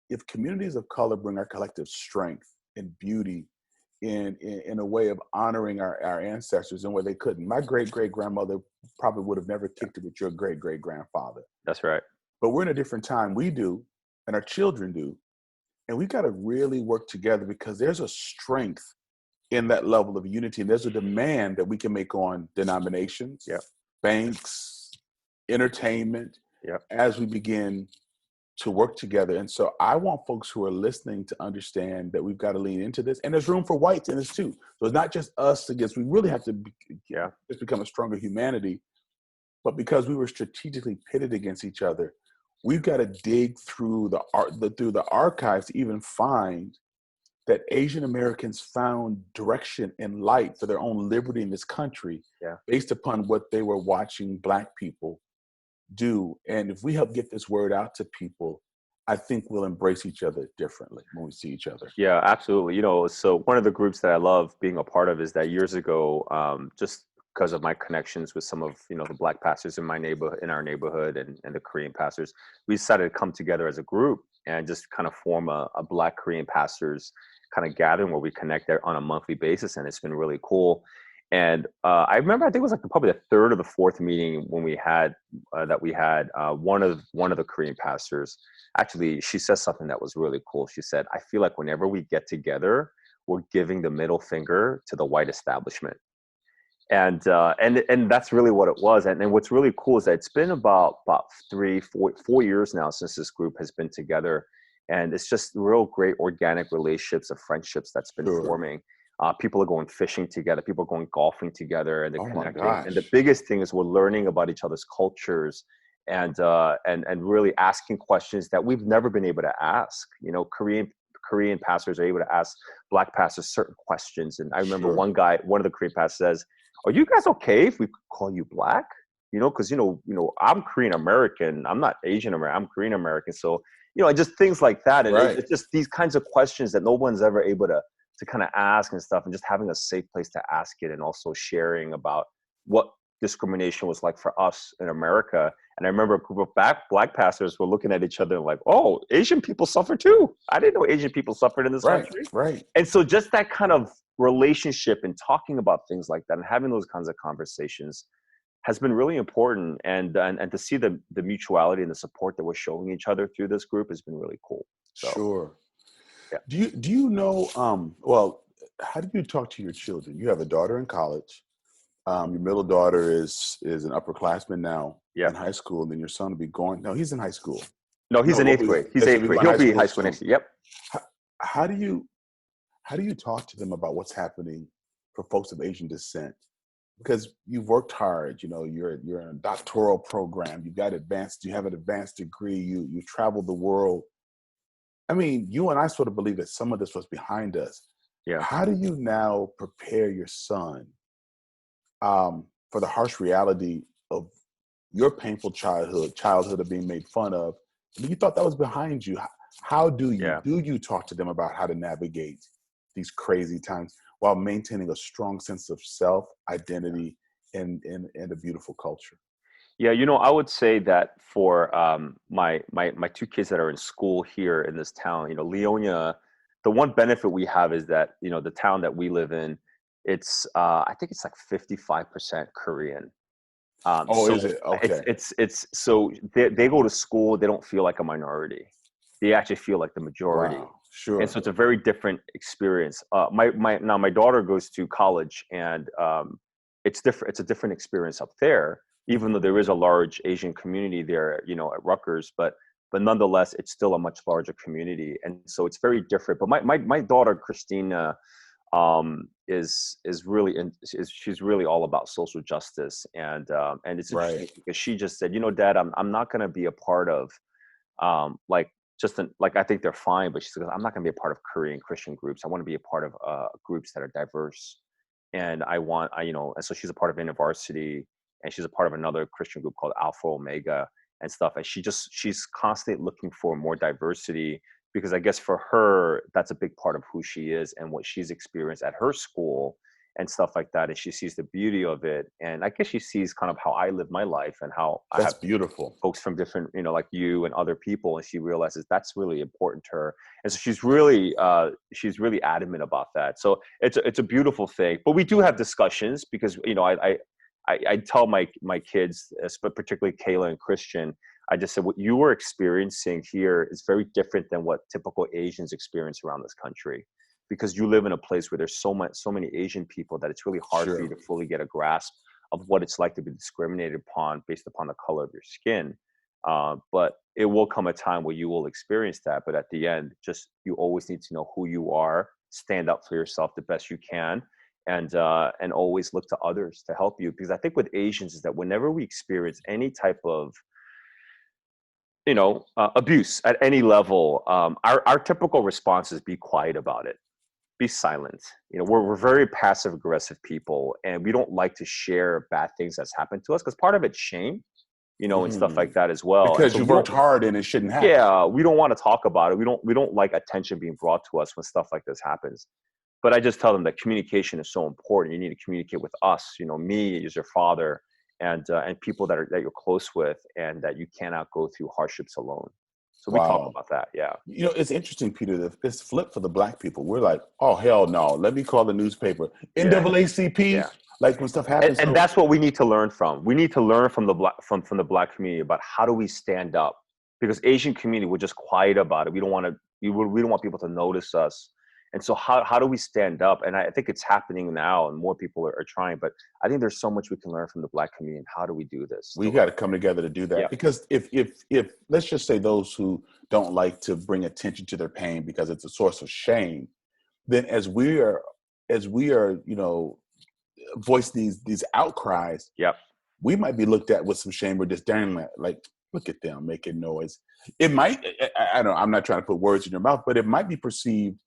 [SPEAKER 1] If communities of color bring our collective strength and beauty in a way of honoring our ancestors in where they couldn't. My great-great-grandmother probably would have never kicked it with your great-great-grandfather.
[SPEAKER 4] That's right.
[SPEAKER 1] But we're in a different time. We do, and our children do. And we got to really work together because there's a strength in that level of unity. And there's a demand that we can make on denominations, banks, entertainment, as we begin to work together. And so I want folks who are listening to understand that we've got to lean into this. And there's room for whites in this too. So it's not just us against, we really have to just become a stronger humanity. But because we were strategically pitted against each other, we've got to dig through the archives to even find that Asian Americans found direction and light for their own liberty in this country based upon what they were watching Black people do. And if we help get this word out to people, I think we'll embrace each other differently when we see each other.
[SPEAKER 4] Yeah, absolutely. So one of the groups that I love being a part of is that years ago, just because of my connections with some of, the Black pastors in our neighborhood and the Korean pastors, we decided to come together as a group and just kind of form a Black Korean pastors kind of gathering where we connect there on a monthly basis. And it's been really cool. And I remember, I think it was like probably the third or the fourth meeting when we had one of the Korean pastors. Actually, she said something that was really cool. She said, "I feel like whenever we get together, we're giving the middle finger to the white establishment." And that's really what it was. And what's really cool is that it's been about 4 years now since this group has been together. And it's just real great organic relationships of friendships that's been forming. People are going fishing together. People are going golfing together, and they're connecting. And the biggest thing is we're learning about each other's cultures and really asking questions that we've never been able to ask. Korean pastors are able to ask Black pastors certain questions. And I remember one of the Korean pastors says, "Are you guys okay if we call you Black? Because I'm Korean American. I'm not Asian American. I'm Korean American. So just things like that. And it's just these kinds of questions that no one's ever able to kind of ask and stuff, and just having a safe place to ask it, and also sharing about what discrimination was like for us in America. And I remember a group of Black pastors were looking at each other like, "Oh, Asian people suffer too. I didn't know Asian people suffered in this country." Right. And so just that kind of relationship and talking about things like that and having those kinds of conversations has been really important. And to see the mutuality and the support that we're showing each other through this group has been really cool. So,
[SPEAKER 1] sure. Yeah. Do you know, well, how do you talk to your children? You have a daughter in college. Your middle daughter is an upperclassman now in high school, and then your son will be going, no, he's in high school.
[SPEAKER 4] No, he's
[SPEAKER 1] No,
[SPEAKER 4] in
[SPEAKER 1] what
[SPEAKER 4] eighth
[SPEAKER 1] we,
[SPEAKER 4] grade. He's
[SPEAKER 1] this will
[SPEAKER 4] eighth
[SPEAKER 1] be
[SPEAKER 4] grade.
[SPEAKER 1] going
[SPEAKER 4] He'll
[SPEAKER 1] high
[SPEAKER 4] be
[SPEAKER 1] school
[SPEAKER 4] high school
[SPEAKER 1] soon.
[SPEAKER 4] next year. Yep.
[SPEAKER 1] How, how do you talk to them about what's happening for folks of Asian descent? Because you've worked hard, you know, you're in a doctoral program, you have an advanced degree, you traveled the world. I mean, you and I sort of believe that some of this was behind us.
[SPEAKER 4] Yeah.
[SPEAKER 1] How do you now prepare your son for the harsh reality of your painful childhood of being made fun of? I mean, you thought that was behind you. How do
[SPEAKER 4] Yeah.
[SPEAKER 1] you talk to them about how to navigate these crazy times while maintaining a strong sense of self, identity, and a beautiful culture?
[SPEAKER 4] Yeah, you know, I would say that for my two kids that are in school here in this town, you know, Leonia, the one benefit we have is that, you know, the town that we live in, it's I think it's like 55% Korean.
[SPEAKER 1] Oh,
[SPEAKER 4] So
[SPEAKER 1] is it? Okay.
[SPEAKER 4] it's so they go to school, they don't feel like a minority. They actually feel like the majority.
[SPEAKER 1] Wow.
[SPEAKER 4] And
[SPEAKER 1] Sure.
[SPEAKER 4] so it's a very different experience. My daughter goes to college, and it's different. It's a different experience up there, even though there is a large Asian community there, you know, at Rutgers. But nonetheless, it's still a much larger community, and so it's very different. But my daughter Christina is really she's really all about social justice, and it's interesting
[SPEAKER 1] Right.
[SPEAKER 4] because she just said, you know, Dad, I'm not going to be a part of like like I think they're fine, but she says I'm not going to be a part of Korean Christian groups. I want to be a part of groups that are diverse, and you know, and so she's a part of InterVarsity, and she's a part of another Christian group called Alpha Omega and stuff. And she's constantly looking for more diversity because I guess for her that's a big part of who she is and what she's experienced at her school and stuff like that. And she sees the beauty of it, and I guess she sees kind of how I live my life and how I
[SPEAKER 1] That's
[SPEAKER 4] have
[SPEAKER 1] beautiful.
[SPEAKER 4] folks from different, you know, like you and other people, and she realizes that's really important to her, and so she's really adamant about that. So it's a beautiful thing. But we do have discussions because, you know, I tell my kids, but particularly Kayla and Christian, I just said what you were experiencing here is very different than what typical Asians experience around this country, because you live in a place where there's so many Asian people that it's really hard for you
[SPEAKER 1] Sure.
[SPEAKER 4] to fully get a grasp of what it's like to be discriminated upon based upon the color of your skin. But it will come a time where you will experience that. But at the end, just you always need to know who you are, stand up for yourself the best you can, and always look to others to help you. Because I think with Asians is that whenever we experience any type of, you know, abuse at any level, our typical response is be quiet about it, be silent. You know, we're very passive aggressive people, and we don't like to share bad things that's happened to us because part of it's shame, you know, and stuff
[SPEAKER 1] Mhm.
[SPEAKER 4] like that as well. And
[SPEAKER 1] Because
[SPEAKER 4] so
[SPEAKER 1] you've
[SPEAKER 4] we
[SPEAKER 1] worked
[SPEAKER 4] don't,
[SPEAKER 1] hard and it shouldn't happen.
[SPEAKER 4] yeah, we don't want to talk about it. We don't like attention being brought to us when stuff like this happens. But I just tell them that communication is so important. You need to communicate with us, you know, me as your father, and people that you're close with, and that you cannot go through hardships alone. So we talk
[SPEAKER 1] Wow.
[SPEAKER 4] about that. Yeah.
[SPEAKER 1] You know, it's interesting, Peter, that it's flipped for the black people. We're like, oh, hell no. Let me call the newspaper.
[SPEAKER 4] Yeah.
[SPEAKER 1] NAACP,
[SPEAKER 4] Yeah.
[SPEAKER 1] like when stuff
[SPEAKER 4] and,
[SPEAKER 1] happens.
[SPEAKER 4] and
[SPEAKER 1] So,
[SPEAKER 4] that's what we need to learn from. We need to learn from the black community about how do we stand up, because Asian community, we're just quiet about it. We don't want to, we don't want people to notice us. And so how do we stand up? And I think it's happening now, and more people are trying, but I think there's so much we can learn from the black community. And how do we do this
[SPEAKER 1] we
[SPEAKER 4] to
[SPEAKER 1] got
[SPEAKER 4] learn?
[SPEAKER 1] to come together to do
[SPEAKER 4] Yeah.
[SPEAKER 1] that. Because if let's just say those who don't like to bring attention to their pain because it's a source of shame, then as we are, you know, voice these outcries,
[SPEAKER 4] Yep.
[SPEAKER 1] we might be looked at with some shame or disdain, like, look at them making noise. It might, I don't know, I'm not trying to put words in your mouth, but it might be perceived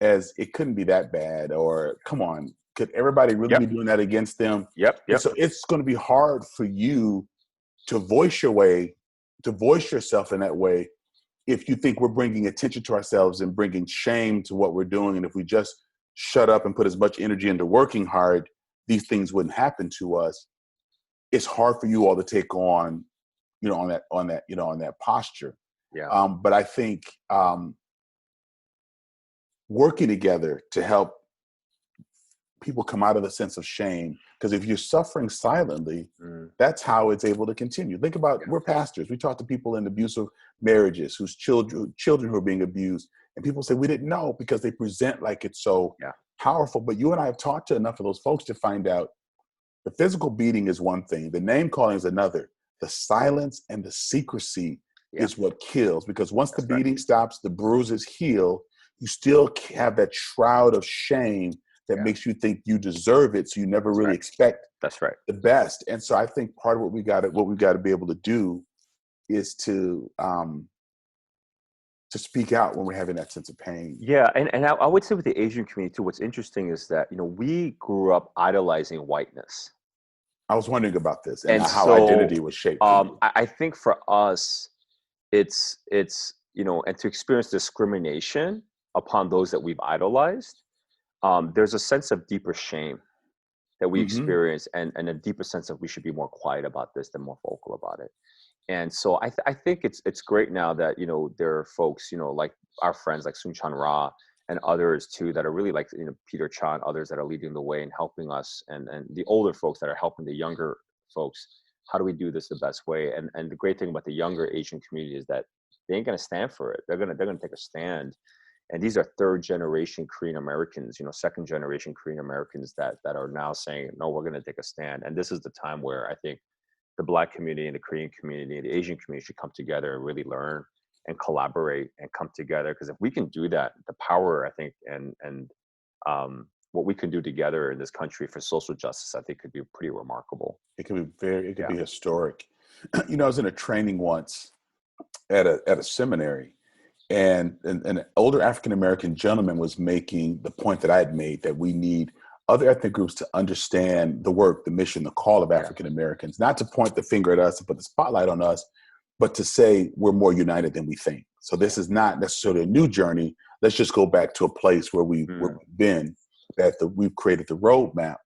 [SPEAKER 1] as it couldn't be that bad, or come on, could everybody really be
[SPEAKER 4] Yep.
[SPEAKER 1] doing that against them?
[SPEAKER 4] Yep.
[SPEAKER 1] And
[SPEAKER 4] Yep.
[SPEAKER 1] so it's going to be hard for you to voice yourself in that way if you think we're bringing attention to ourselves and bringing shame to what we're doing. And if we just shut up and put as much energy into working hard, these things wouldn't happen to us. It's hard for you all to take on, you know, on that posture.
[SPEAKER 4] Yeah.
[SPEAKER 1] But I think working together to help people come out of the sense of shame, because if you're suffering silently,
[SPEAKER 4] Mm.
[SPEAKER 1] that's how it's able to continue. Think about,
[SPEAKER 4] Yeah.
[SPEAKER 1] we're pastors. We talk to people in abusive marriages whose children who are being abused, and people say we didn't know because they present like it's so
[SPEAKER 4] Yeah.
[SPEAKER 1] powerful. But you and I have talked to enough of those folks to find out the physical beating is one thing, the name calling is another. The silence and the secrecy is what kills, because once the
[SPEAKER 4] That's right.
[SPEAKER 1] beating stops, the bruises heal, you still have that shroud of shame that makes you think you deserve it. So you never really expect
[SPEAKER 4] That's right.
[SPEAKER 1] the best. And so I think part of what we got to be able to do is to speak out when we're having that sense of pain.
[SPEAKER 4] Yeah, and I would say with the Asian community too, what's interesting is that, you know, we grew up idolizing whiteness.
[SPEAKER 1] I was wondering about this and
[SPEAKER 4] And
[SPEAKER 1] how
[SPEAKER 4] so
[SPEAKER 1] identity was shaped for you.
[SPEAKER 4] I think for us, it's you know, and to experience discrimination upon those that we've idolized, there's a sense of deeper shame that we
[SPEAKER 1] Mm-hmm.
[SPEAKER 4] experience, and a deeper sense of we should be more quiet about this than more vocal about it. And so I think it's great now that, you know, there are folks, you know, like our friends like Sun Chan Ra and others too that are really like, you know, Peter Chan, others that are leading the way and helping us, and the older folks that are helping the younger folks. How do we do this the best way? And the great thing about the younger Asian community is that they ain't gonna stand for it. They're gonna take a stand. And these are third generation Korean Americans, you know, second generation Korean Americans that are now saying, no, we're gonna take a stand. And this is the time where I think the Black community and the Korean community and the Asian community should come together and really learn and collaborate and come together. Because if we can do that, the power, I think, and what we can do together in this country for social justice, I think could be pretty remarkable.
[SPEAKER 1] It could be historic. You know, I was in a training once at a seminary, and an older African American gentleman was making the point that I had made, that we need other ethnic groups to understand the work, the mission, the call of African Americans, not to point the finger at us and put the spotlight on us, but to say we're more united than we think. So this is not necessarily a new journey. Let's just go back to a place where we've been, that we've created the roadmap.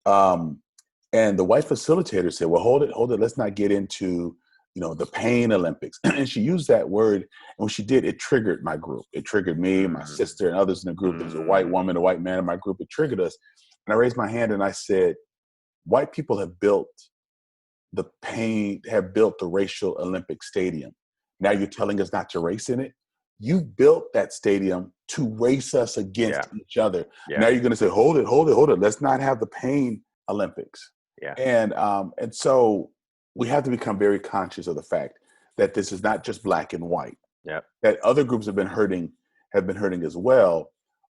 [SPEAKER 1] And the white facilitator said, well, hold it. Let's not get into, you know, the pain Olympics. And she used that word. And when she did, it triggered my group. It triggered me, my sister, and others in the group. There was a white woman, a white man in my group. It triggered us. And I raised my hand and I said, white people have built the racial Olympic stadium. Now you're telling us not to race in it? You built that stadium to race us against each other. Now you're going to say, hold it. Let's not have the pain Olympics. And so we have to become very conscious of the fact that this is not just black and white. That other groups have been hurting as well.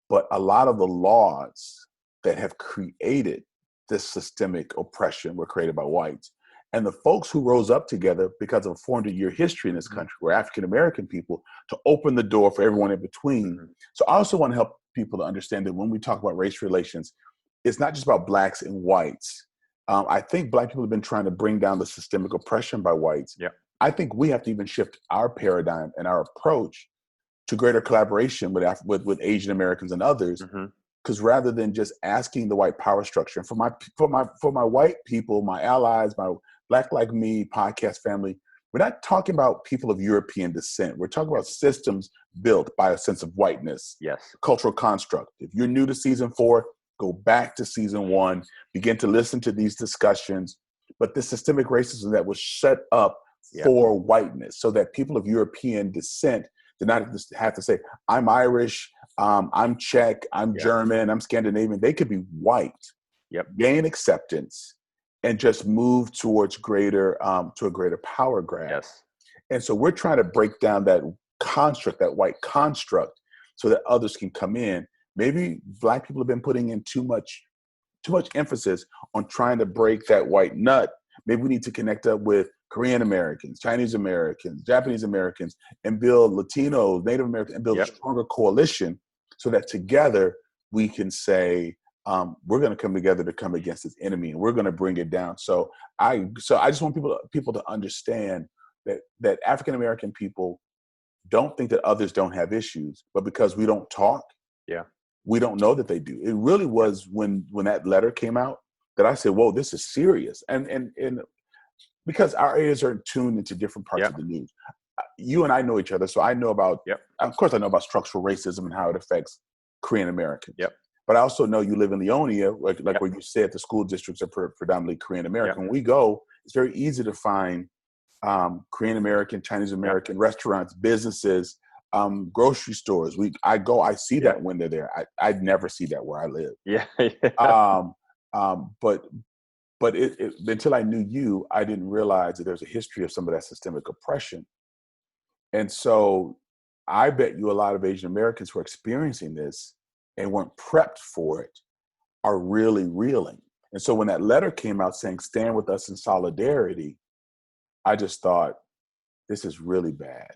[SPEAKER 1] But a lot of the laws that have created this systemic oppression were created by whites. And the folks who rose up together because of a 400-year history in this country were African-American people, to open the door for everyone in between. So I also want to help people to understand that when we talk about race relations, it's not just about blacks and whites. I think black people have been trying to bring down the systemic oppression by whites. I think we have to even shift our paradigm and our approach to greater collaboration with Asian Americans and others. Because rather than just asking the white power structure, and for my white people, my allies, my Black Like Me podcast family, we're not talking about people of European descent. We're talking about systems built by a sense of whiteness, cultural construct. If you're new to season 4, go back to season 1, begin to listen to these discussions. But this systemic racism that was set up for whiteness, so that people of European descent did not have to say, I'm Irish, I'm Czech, I'm German, I'm Scandinavian. They could be white, gain acceptance, and just move towards to a greater power grab. And so we're trying to break down that construct, that white construct, so that others can come in. Maybe black people have been putting in too much emphasis on trying to break that white nut. Maybe we need to connect up with Korean Americans, Chinese Americans, Japanese Americans, and build Latinos, Native Americans, and build a stronger coalition, so that together we can say, we're going to come together to come against this enemy, and we're going to bring it down. So I just want people to understand that African American people don't think that others don't have issues, but because we don't talk, we don't know that they do. It really was when that letter came out that I said, whoa, this is serious. And because our ears are tuned into different parts of the news. You and I know each other, so I know about, of course, I know about structural racism and how it affects Korean Americans. But I also know you live in Leonia, like where you said the school districts are predominantly Korean American. When we go, it's very easy to find Korean American, Chinese American restaurants, businesses, grocery stores. I see that when they're there. I'd never see that where I live. But until I knew you, I didn't realize that there's a history of some of that systemic oppression. And so I bet you a lot of Asian Americans who are experiencing this and weren't prepped for it are really reeling. And so when that letter came out saying, stand with us in solidarity, I just thought, this is really bad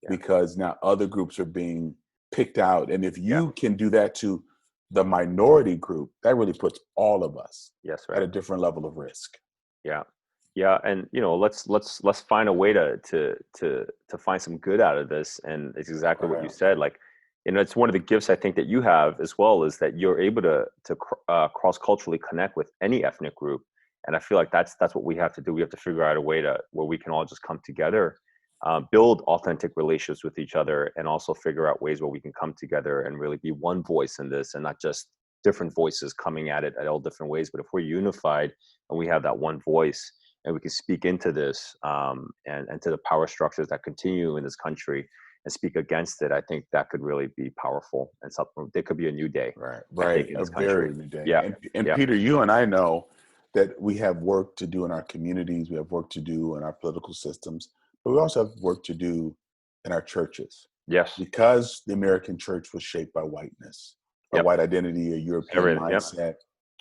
[SPEAKER 1] because now other groups are being picked out. And if you can do that to the minority group, that really puts all of us at a different level of risk.
[SPEAKER 4] Yeah, and let's find a way to find some good out of this. And it's exactly what you said. Like, it's one of the gifts I think that you have as well, is that you're able to cross culturally connect with any ethnic group. And I feel like that's what we have to do. We have to figure out a way where we can all just come together, build authentic relationships with each other, and also figure out ways where we can come together and really be one voice in this, and not just different voices coming at it at all different ways. But if we're unified and we have that one voice, and we can speak into this and to the power structures that continue in this country and speak against it, I think that could really be powerful, and something. There could be a new day.
[SPEAKER 1] Right. A very new day. And Peter, you and I know that we have work to do in our communities. We have work to do in our political systems, but we also have work to do in our churches.
[SPEAKER 4] Yes.
[SPEAKER 1] Because the American church was shaped by whiteness, by white identity, a European mindset.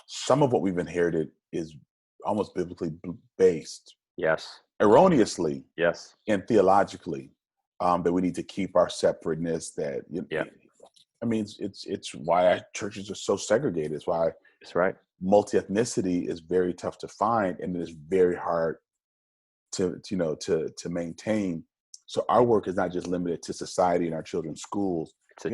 [SPEAKER 1] Some of what we've inherited is almost biblically based.
[SPEAKER 4] Yes.
[SPEAKER 1] Erroneously.
[SPEAKER 4] Yes.
[SPEAKER 1] And theologically, that we need to keep our separateness. That I mean, it's why our churches are so segregated. It's why multi-ethnicity is very tough to find, and it is very hard to maintain. So our work is not just limited to society and our children's schools. We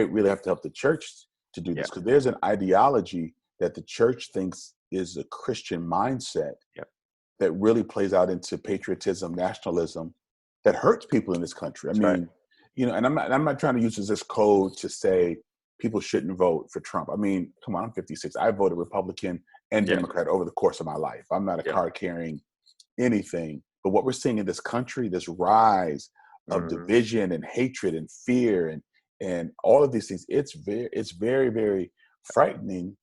[SPEAKER 1] really have to help the church to do this, because there's an ideology that the church thinks is a Christian mindset that really plays out into patriotism, nationalism, that hurts people in this country. I mean, and I'm not trying to use this code to say people shouldn't vote for Trump. I mean, come on, I'm 56. I voted Republican and Democrat over the course of my life. I'm not a card carrying anything. But what we're seeing in this country, this rise of division and hatred and fear and all of these things, it's very, very frightening.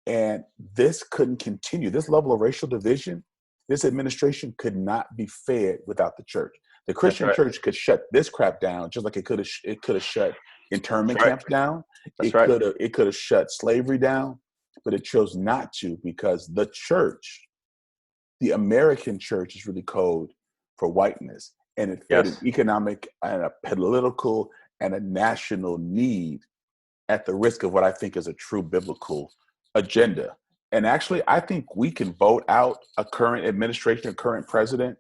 [SPEAKER 1] And this couldn't continue. This level of racial division, this administration could not be fed without the church. The Christian church could shut this crap down, just like it could have shut internment camps down. It could have shut slavery down, but it chose not to, because the church, the American church, is really code for whiteness, and it fed an economic and a political and a national need at the risk of what I think is a true biblical agenda. And actually, I think we can vote out a current administration, a current president,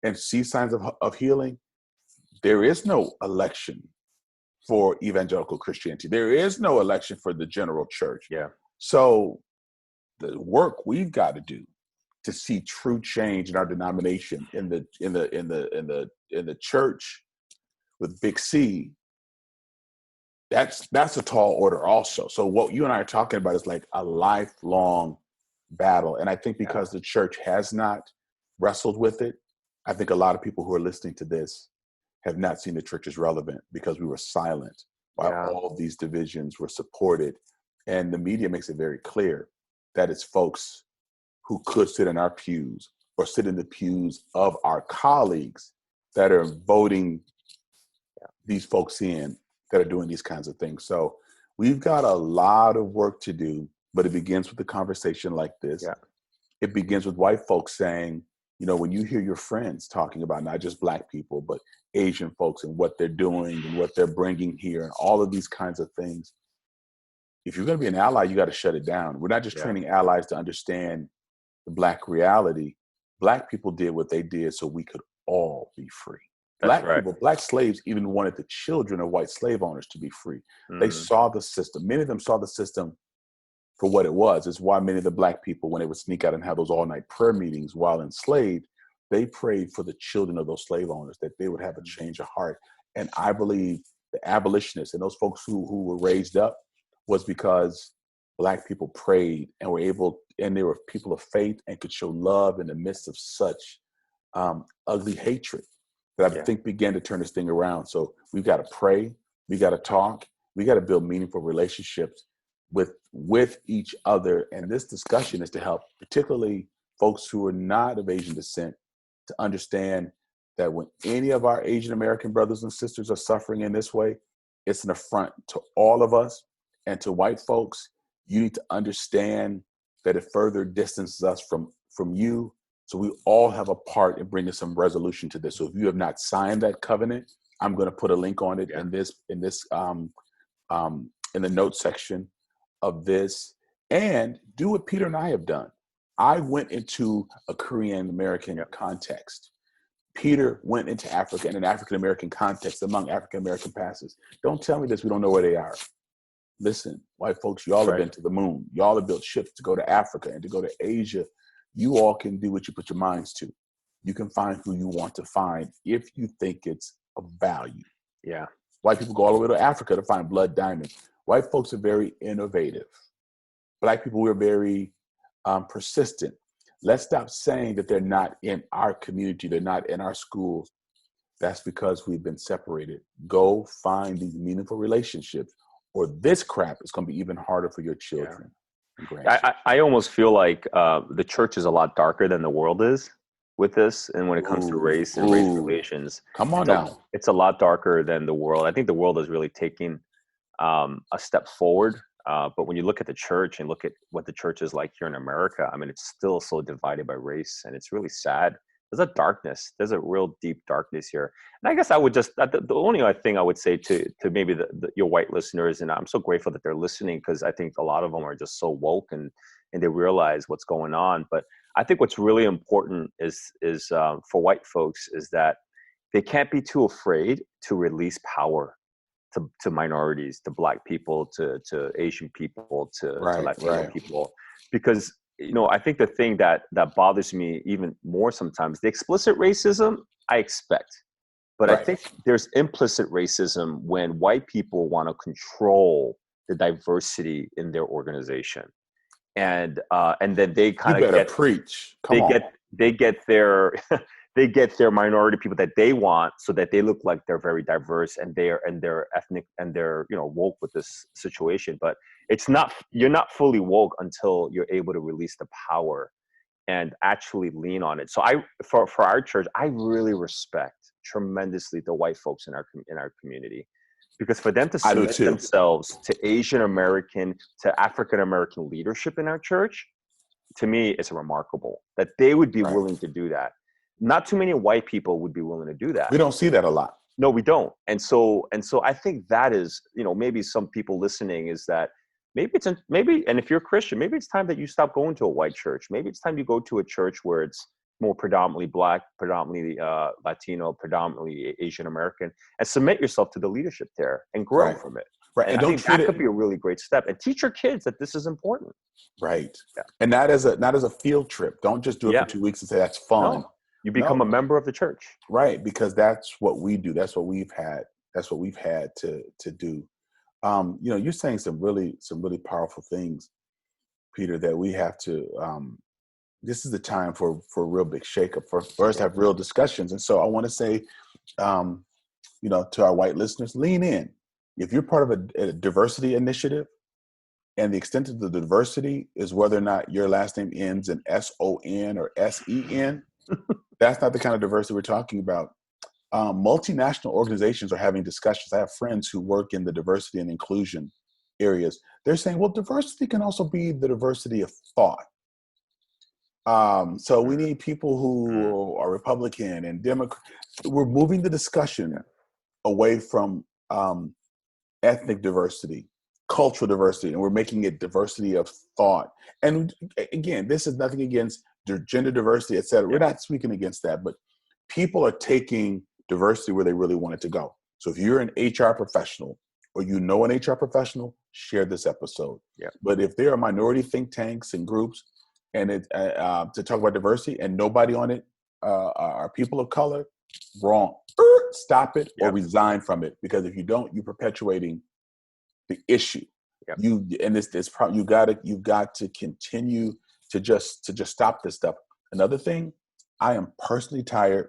[SPEAKER 1] and see signs of healing. There is no election for evangelical Christianity. There is no election for the general church. So the work we've got to do to see true change in our denomination, in the church with big C, that's a tall order also. So what you and I are talking about is like a lifelong battle. And I think because the church has not wrestled with it, I think a lot of people who are listening to this have not seen the church as relevant, because we were silent while all of these divisions were supported. And the media makes it very clear that it's folks who could sit in our pews or sit in the pews of our colleagues that are voting these folks in, that are doing these kinds of things. So we've got a lot of work to do, but it begins with a conversation like this. It begins with white folks saying, when you hear your friends talking about not just Black people, but Asian folks and what they're doing and what they're bringing here and all of these kinds of things, if you're going to be an ally, you got to shut it down. We're not just training allies to understand the Black reality. Black people did what they did so we could all be free. Black slaves even wanted the children of white slave owners to be free. They saw the system. Many of them saw the system for what it was. It's why many of the Black people, when they would sneak out and have those all-night prayer meetings while enslaved, they prayed for the children of those slave owners, that they would have a change of heart. And I believe the abolitionists and those folks who were raised up was because Black people prayed and were able, and they were people of faith and could show love in the midst of such ugly hatred that I think began to turn this thing around. So we've got to pray, we got to talk, we got to build meaningful relationships with each other. And this discussion is to help particularly folks who are not of Asian descent to understand that when any of our Asian American brothers and sisters are suffering in this way, it's an affront to all of us and to white folks. You need to understand that it further distances us from you. So we all have a part in bringing some resolution to this. So if you have not signed that covenant, I'm going to put a link on it in the notes section of this, and do what Peter and I have done. I went into a Korean American context. Peter went into Africa in an African American context among African American pastors. Don't tell me this, we don't know where they are. Listen, white folks, y'all have been to the moon. Y'all have built ships to go to Africa and to go to Asia. You all can do what you put your minds to. You can find who you want to find if you think it's of value.
[SPEAKER 4] Yeah.
[SPEAKER 1] White people go all the way to Africa to find blood diamonds. White folks are very innovative. Black people, we're very persistent. Let's stop saying that they're not in our community, they're not in our schools. That's because we've been separated. Go find these meaningful relationships, or this crap is going to be even harder for your children.
[SPEAKER 4] I almost feel like the church is a lot darker than the world is with this, and when it comes to race and race relations.
[SPEAKER 1] Come on now.
[SPEAKER 4] It's a lot darker than the world. I think the world is really taking a step forward. But when you look at the church and look at what the church is like here in America, I mean, it's still so divided by race, and it's really sad. There's a darkness. There's a real deep darkness here. And I guess I would just, the only thing I would say to maybe your white listeners, and I'm so grateful that they're listening, because I think a lot of them are just so woke and they realize what's going on. But I think what's really important is for white folks is that they can't be too afraid to release power to minorities, to Black people, to Asian people, to Latino people, because I think the thing that bothers me even more sometimes, the explicit racism I expect, but I think there's implicit racism when white people want to control the diversity in their organization, and then they kind of
[SPEAKER 1] preach.
[SPEAKER 4] They get their they get their minority people that they want, so that they look like they're very diverse and they're ethnic and they're woke with this situation. But you're not fully woke until you're able to release the power and actually lean on it. So for our church, I really respect tremendously the white folks in our community, because for them to submit themselves to Asian American, to African American leadership in our church, to me, it's remarkable that they would be willing to do that. Not too many white people would be willing to do that.
[SPEAKER 1] We don't see that a lot.
[SPEAKER 4] No, we don't. And so I think that is, maybe some people listening is that maybe and if you're a Christian, maybe it's time that you stop going to a white church. Maybe it's time you go to a church where it's more predominantly Black, predominantly Latino, predominantly Asian American, and submit yourself to the leadership there and grow from it.
[SPEAKER 1] Right.
[SPEAKER 4] And I think that could be a really great step, and teach your kids that this is important.
[SPEAKER 1] Right. Yeah. And not as a field trip. Don't just do it for 2 weweeks and say that's fun.
[SPEAKER 4] No. You become a member of the church. Right.
[SPEAKER 1] Because that's what we do. That's what we've had. That's what we've had to do. You're saying some really powerful things, Peter, that we have to, this is the time for a real big shakeup, for us to have real discussions. And so I want to say, to our white listeners, lean in. If you're part of a diversity initiative, and the extent of the diversity is whether or not your last name ends in S-O-N or S-E-N, that's not the kind of diversity we're talking about. Multinational organizations are having discussions. I have friends who work in the diversity and inclusion areas. They're saying, well, diversity can also be the diversity of thought. So we need people who are Republican and Democrat. We're moving the discussion away from ethnic diversity, cultural diversity, and we're making it diversity of thought. And again, this is nothing against gender diversity, et cetera. We're not speaking against that, but people are taking diversity where they really want it to go. So if you're an HR professional or an HR professional, share this episode. Yeah. But if there are minority think tanks and groups and to talk about diversity and nobody on it are people of color, wrong. Stop it or resign from it, because if you don't, you're perpetuating the issue. Yep. You've got to continue to just stop this stuff. Another thing, I am personally tired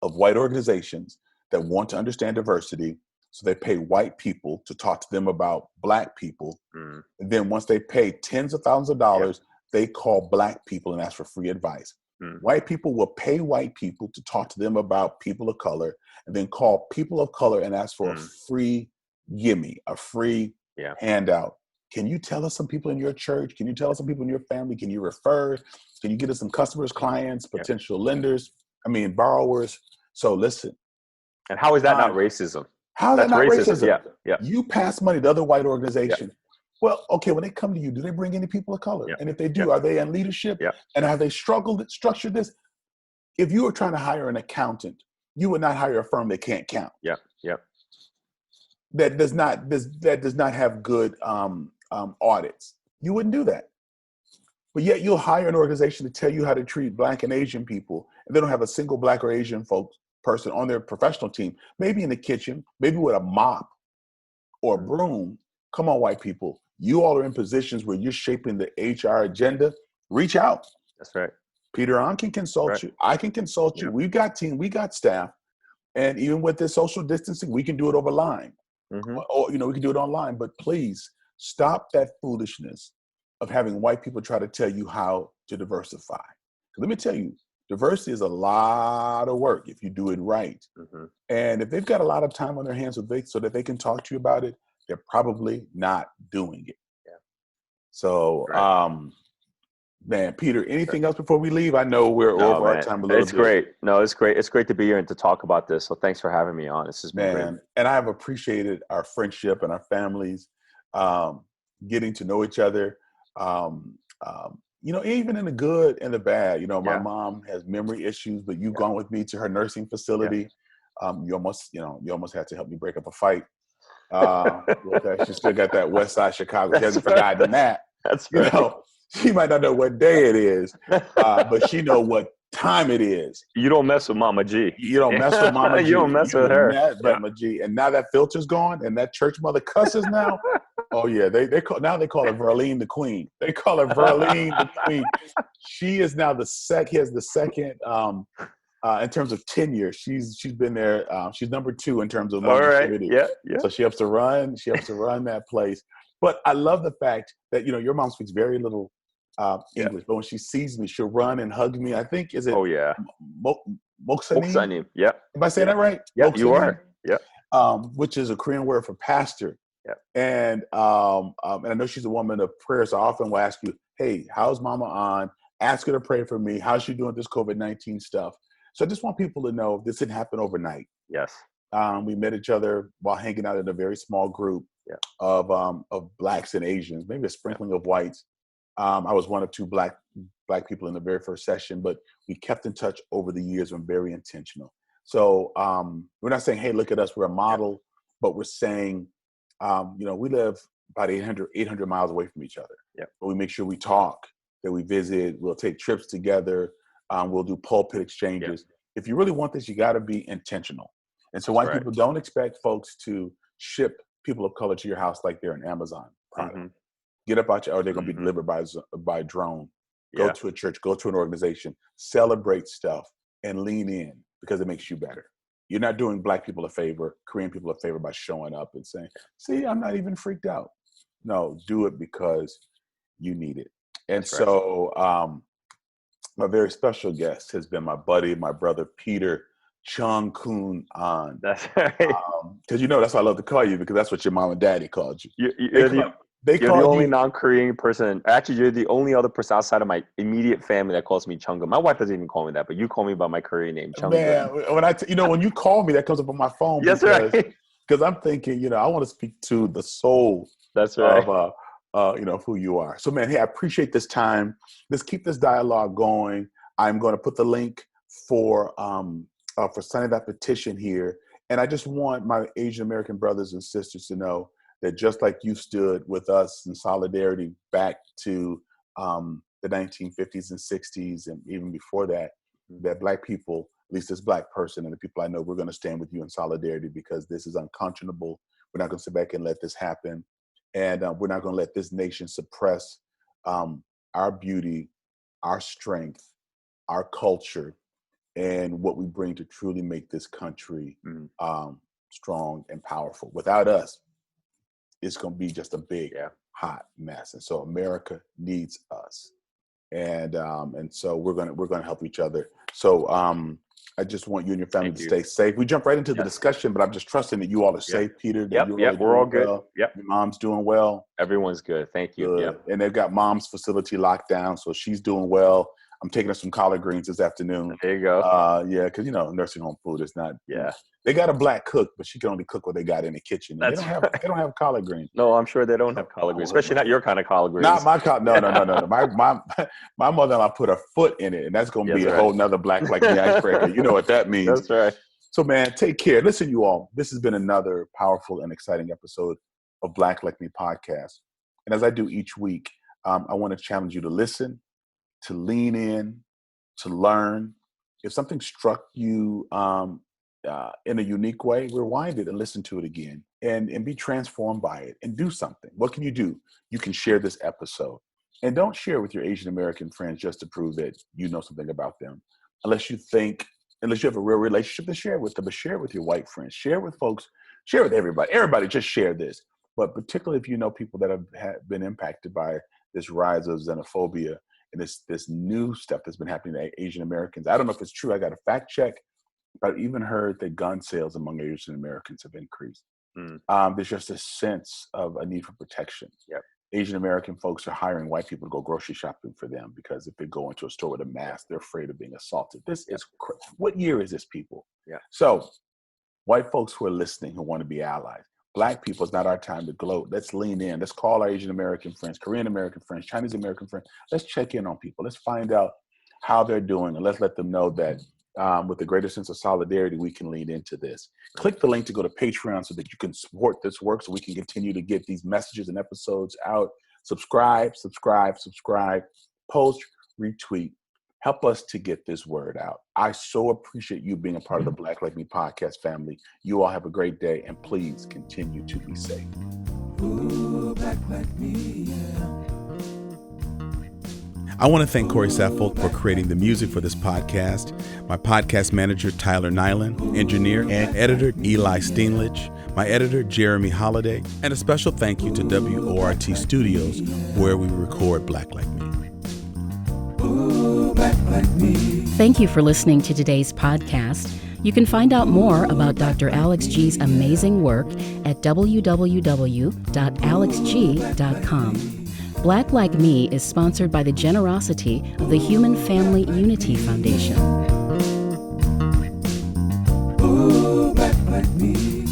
[SPEAKER 1] of white organizations that want to understand diversity, so they pay white people to talk to them about Black people. Mm. And then once they pay tens of thousands of dollars, they call Black people and ask for free advice. White people will pay white people to talk to them about people of color, and then call people of color and ask for a free gimme, a free handout. Can you tell us some people in your church? Can you tell us some people in your family? Can you refer? Can you get us some customers, clients, potential lenders? Borrowers. So listen.
[SPEAKER 4] And how is that not racism?
[SPEAKER 1] How is that not racism?
[SPEAKER 4] Yeah.
[SPEAKER 1] You pass money to other white organizations. Yeah. Well, okay, when they come to you, do they bring any people of color? Yeah. And if they do, are they in leadership? Yeah. And have they structured this? If you were trying to hire an accountant, you would not hire a firm that can't count.
[SPEAKER 4] Yeah. Yeah.
[SPEAKER 1] That does not have good audits. You wouldn't do that. But yet you'll hire an organization to tell you how to treat Black and Asian people, and they don't have a single Black or Asian person on their professional team, maybe in the kitchen, maybe with a mop or a broom. Come on, white people. You all are in positions where you're shaping the HR agenda. Reach out.
[SPEAKER 4] That's right.
[SPEAKER 1] Peter Ahn can consult you. I can consult you. We've got team. We got staff. And even with this social distancing, we can do it over line. Or, we can do it online. But please stop that foolishness of having white people try to tell you how to diversify. Let me tell you, diversity is a lot of work if you do it right. And if they've got a lot of time on their hands so that they can talk to you about it, they're probably not doing it. Yeah. So, man, Peter, anything else before we leave? I know we're over our time a little bit.
[SPEAKER 4] It's great. No, it's great. It's great to be here and to talk about this. So thanks for having me on. This has been great.
[SPEAKER 1] And I have appreciated our friendship and our families, getting to know each other. Even in the good and the bad. My mom has memory issues, but you've gone with me to her nursing facility. You almost had to help me break up a fight. She still got that West Side Chicago. She hasn't forgotten that.
[SPEAKER 4] That's right.
[SPEAKER 1] She might not know what day it is, but she know what time it is.
[SPEAKER 4] You don't mess with Mama G.
[SPEAKER 1] You don't mess with Mama G.
[SPEAKER 4] You don't mess with her.
[SPEAKER 1] Mama G. And now that filter's gone, and that church mother cusses now. Oh yeah, they call her Verlene the Queen. They call her Verlene the Queen. She is now the second. In terms of tenure, she's been there. She's number 2 in terms of longevity.
[SPEAKER 4] Yeah.
[SPEAKER 1] So she helps to run. She helps to run that place. But I love the fact that your mom speaks very little English, but when she sees me, she'll run and hug me. I think
[SPEAKER 4] Moksanim. Yeah.
[SPEAKER 1] Am I saying that right?
[SPEAKER 4] Yeah, you are. Yeah.
[SPEAKER 1] Which is a Korean word for pastor.
[SPEAKER 4] Yeah.
[SPEAKER 1] And I know she's a woman of prayer, so I often will ask you, hey, how's Mama Ahn? Ask her to pray for me. How's she doing this COVID-19 stuff? So I just want people to know this didn't happen overnight.
[SPEAKER 4] Yes.
[SPEAKER 1] We met each other while hanging out in a very small group of Blacks and Asians, maybe a sprinkling of whites. I was one of 2 black people in the very first session, but we kept in touch over the years and very intentional. So we're not saying, hey, look at us, we're a model, but we're saying, we live about 800 miles away from each other.
[SPEAKER 4] Yeah.
[SPEAKER 1] But we make sure we talk, that we visit, we'll take trips together. We'll do pulpit exchanges. Yeah. If you really want this, you got to be intentional. And so white people don't expect folks to ship people of color to your house like they're an Amazon product. Get up out or they're going to be delivered by drone. Go to a church, go to an organization, celebrate stuff, and lean in because it makes you better. You're not doing Black people a favor, Korean people a favor by showing up and saying, see, I'm not even freaked out. No, do it because you need it. And my very special guest has been my buddy, my brother, Peter Ahn.
[SPEAKER 4] That's right.
[SPEAKER 1] Because that's why I love to call you, because that's what your mom and daddy called you.
[SPEAKER 4] You're the only non-Korean person. Actually, you're the only other person outside of my immediate family that calls me Chunga. My wife doesn't even call me that, but you call me by my Korean name, Chunga.
[SPEAKER 1] Man, when you call me, that comes up on my phone.
[SPEAKER 4] That's right.
[SPEAKER 1] Because I'm thinking, I want to speak to the soul.
[SPEAKER 4] That's right.
[SPEAKER 1] Of who you are. So, man, hey, I appreciate this time. Let's keep this dialogue going. I'm going to put the link for signing that petition here. And I just want my Asian American brothers and sisters to know that just like you stood with us in solidarity back to the 1950s and 60s, and even before that, that Black people, at least this Black person and the people I know, we're going to stand with you in solidarity because this is unconscionable. We're not going to sit back and let this happen. And we're not going to let this nation suppress our beauty, our strength, our culture, and what we bring to truly make this country strong and powerful. Without us, it's going to be just a big, hot mess. And so America needs us. And so we're gonna help each other. So I just want you and your family to stay safe. We jump right into the discussion, but I'm just trusting that you all are safe, Peter. That
[SPEAKER 4] We're all good.
[SPEAKER 1] Well.
[SPEAKER 4] Yep.
[SPEAKER 1] Your mom's doing well.
[SPEAKER 4] Everyone's good. Thank you.
[SPEAKER 1] Good.
[SPEAKER 4] Yep.
[SPEAKER 1] And they've got mom's facility locked down, so she's doing well. I'm taking her some collard greens this afternoon.
[SPEAKER 4] There you go.
[SPEAKER 1] Yeah, because nursing home food is not.
[SPEAKER 4] Yeah.
[SPEAKER 1] They got a black cook, but she can only cook what they got in the kitchen. They don't have collard greens.
[SPEAKER 4] No, I'm sure they don't have collard greens, especially not your kind of collard greens.
[SPEAKER 1] Not my collard. No. My mother-in-law put her foot in it, and that's going to be a whole nother black like me icebreaker. You know what that means.
[SPEAKER 4] That's right.
[SPEAKER 1] So, man, take care. Listen, you all. This has been another powerful and exciting episode of Black Like Me podcast. And as I do each week, I want to challenge you to listen, to lean in, to learn. If something struck you in a unique way, rewind it and listen to it again and be transformed by it and do something. What can you do? You can share this episode. And don't share with your Asian American friends just to prove that you know something about them. Unless you have a real relationship to share with them, but share it with your white friends. Share with folks. Share with everybody. Everybody just share this. But particularly if you know people that have been impacted by this rise of xenophobia and this new stuff that's been happening to Asian Americans. I don't know if it's true. I got a fact check. But I've even heard that gun sales among Asian Americans have increased. There's just a sense of a need for protection.
[SPEAKER 4] Yep.
[SPEAKER 1] Asian American folks are hiring white people to go grocery shopping for them because if they go into a store with a mask, they're afraid of being assaulted. This is what year is this, people?
[SPEAKER 4] Yeah.
[SPEAKER 1] So white folks who are listening, who want to be allies, Black people, it's not our time to gloat. Let's lean in. Let's call our Asian American friends, Korean American friends, Chinese American friends. Let's check in on people. Let's find out how they're doing, and let's let them know that with a greater sense of solidarity, we can lean into this. Click the link to go to Patreon so that you can support this work so we can continue to get these messages and episodes out. Subscribe, post, retweet. Help us to get this word out. I so appreciate you being a part of the Black Like Me podcast family. You all have a great day, and please continue to be safe.
[SPEAKER 2] Ooh, black like me, yeah.
[SPEAKER 1] I want to thank Corey Saffold for creating the music for this podcast, my podcast manager, Tyler Nyland, engineer and editor, Eli Steenlich, my editor, Jeremy Holliday, and a special thank you to WORT Studios, where we record Black Like Me.
[SPEAKER 2] Ooh, black like me.
[SPEAKER 3] Thank you for listening to today's podcast. You can find out more about Dr. Alex G's amazing work at www.alexg.com. Black Like Me is sponsored by the generosity of the Human Family Unity Foundation.
[SPEAKER 2] Ooh, black like me.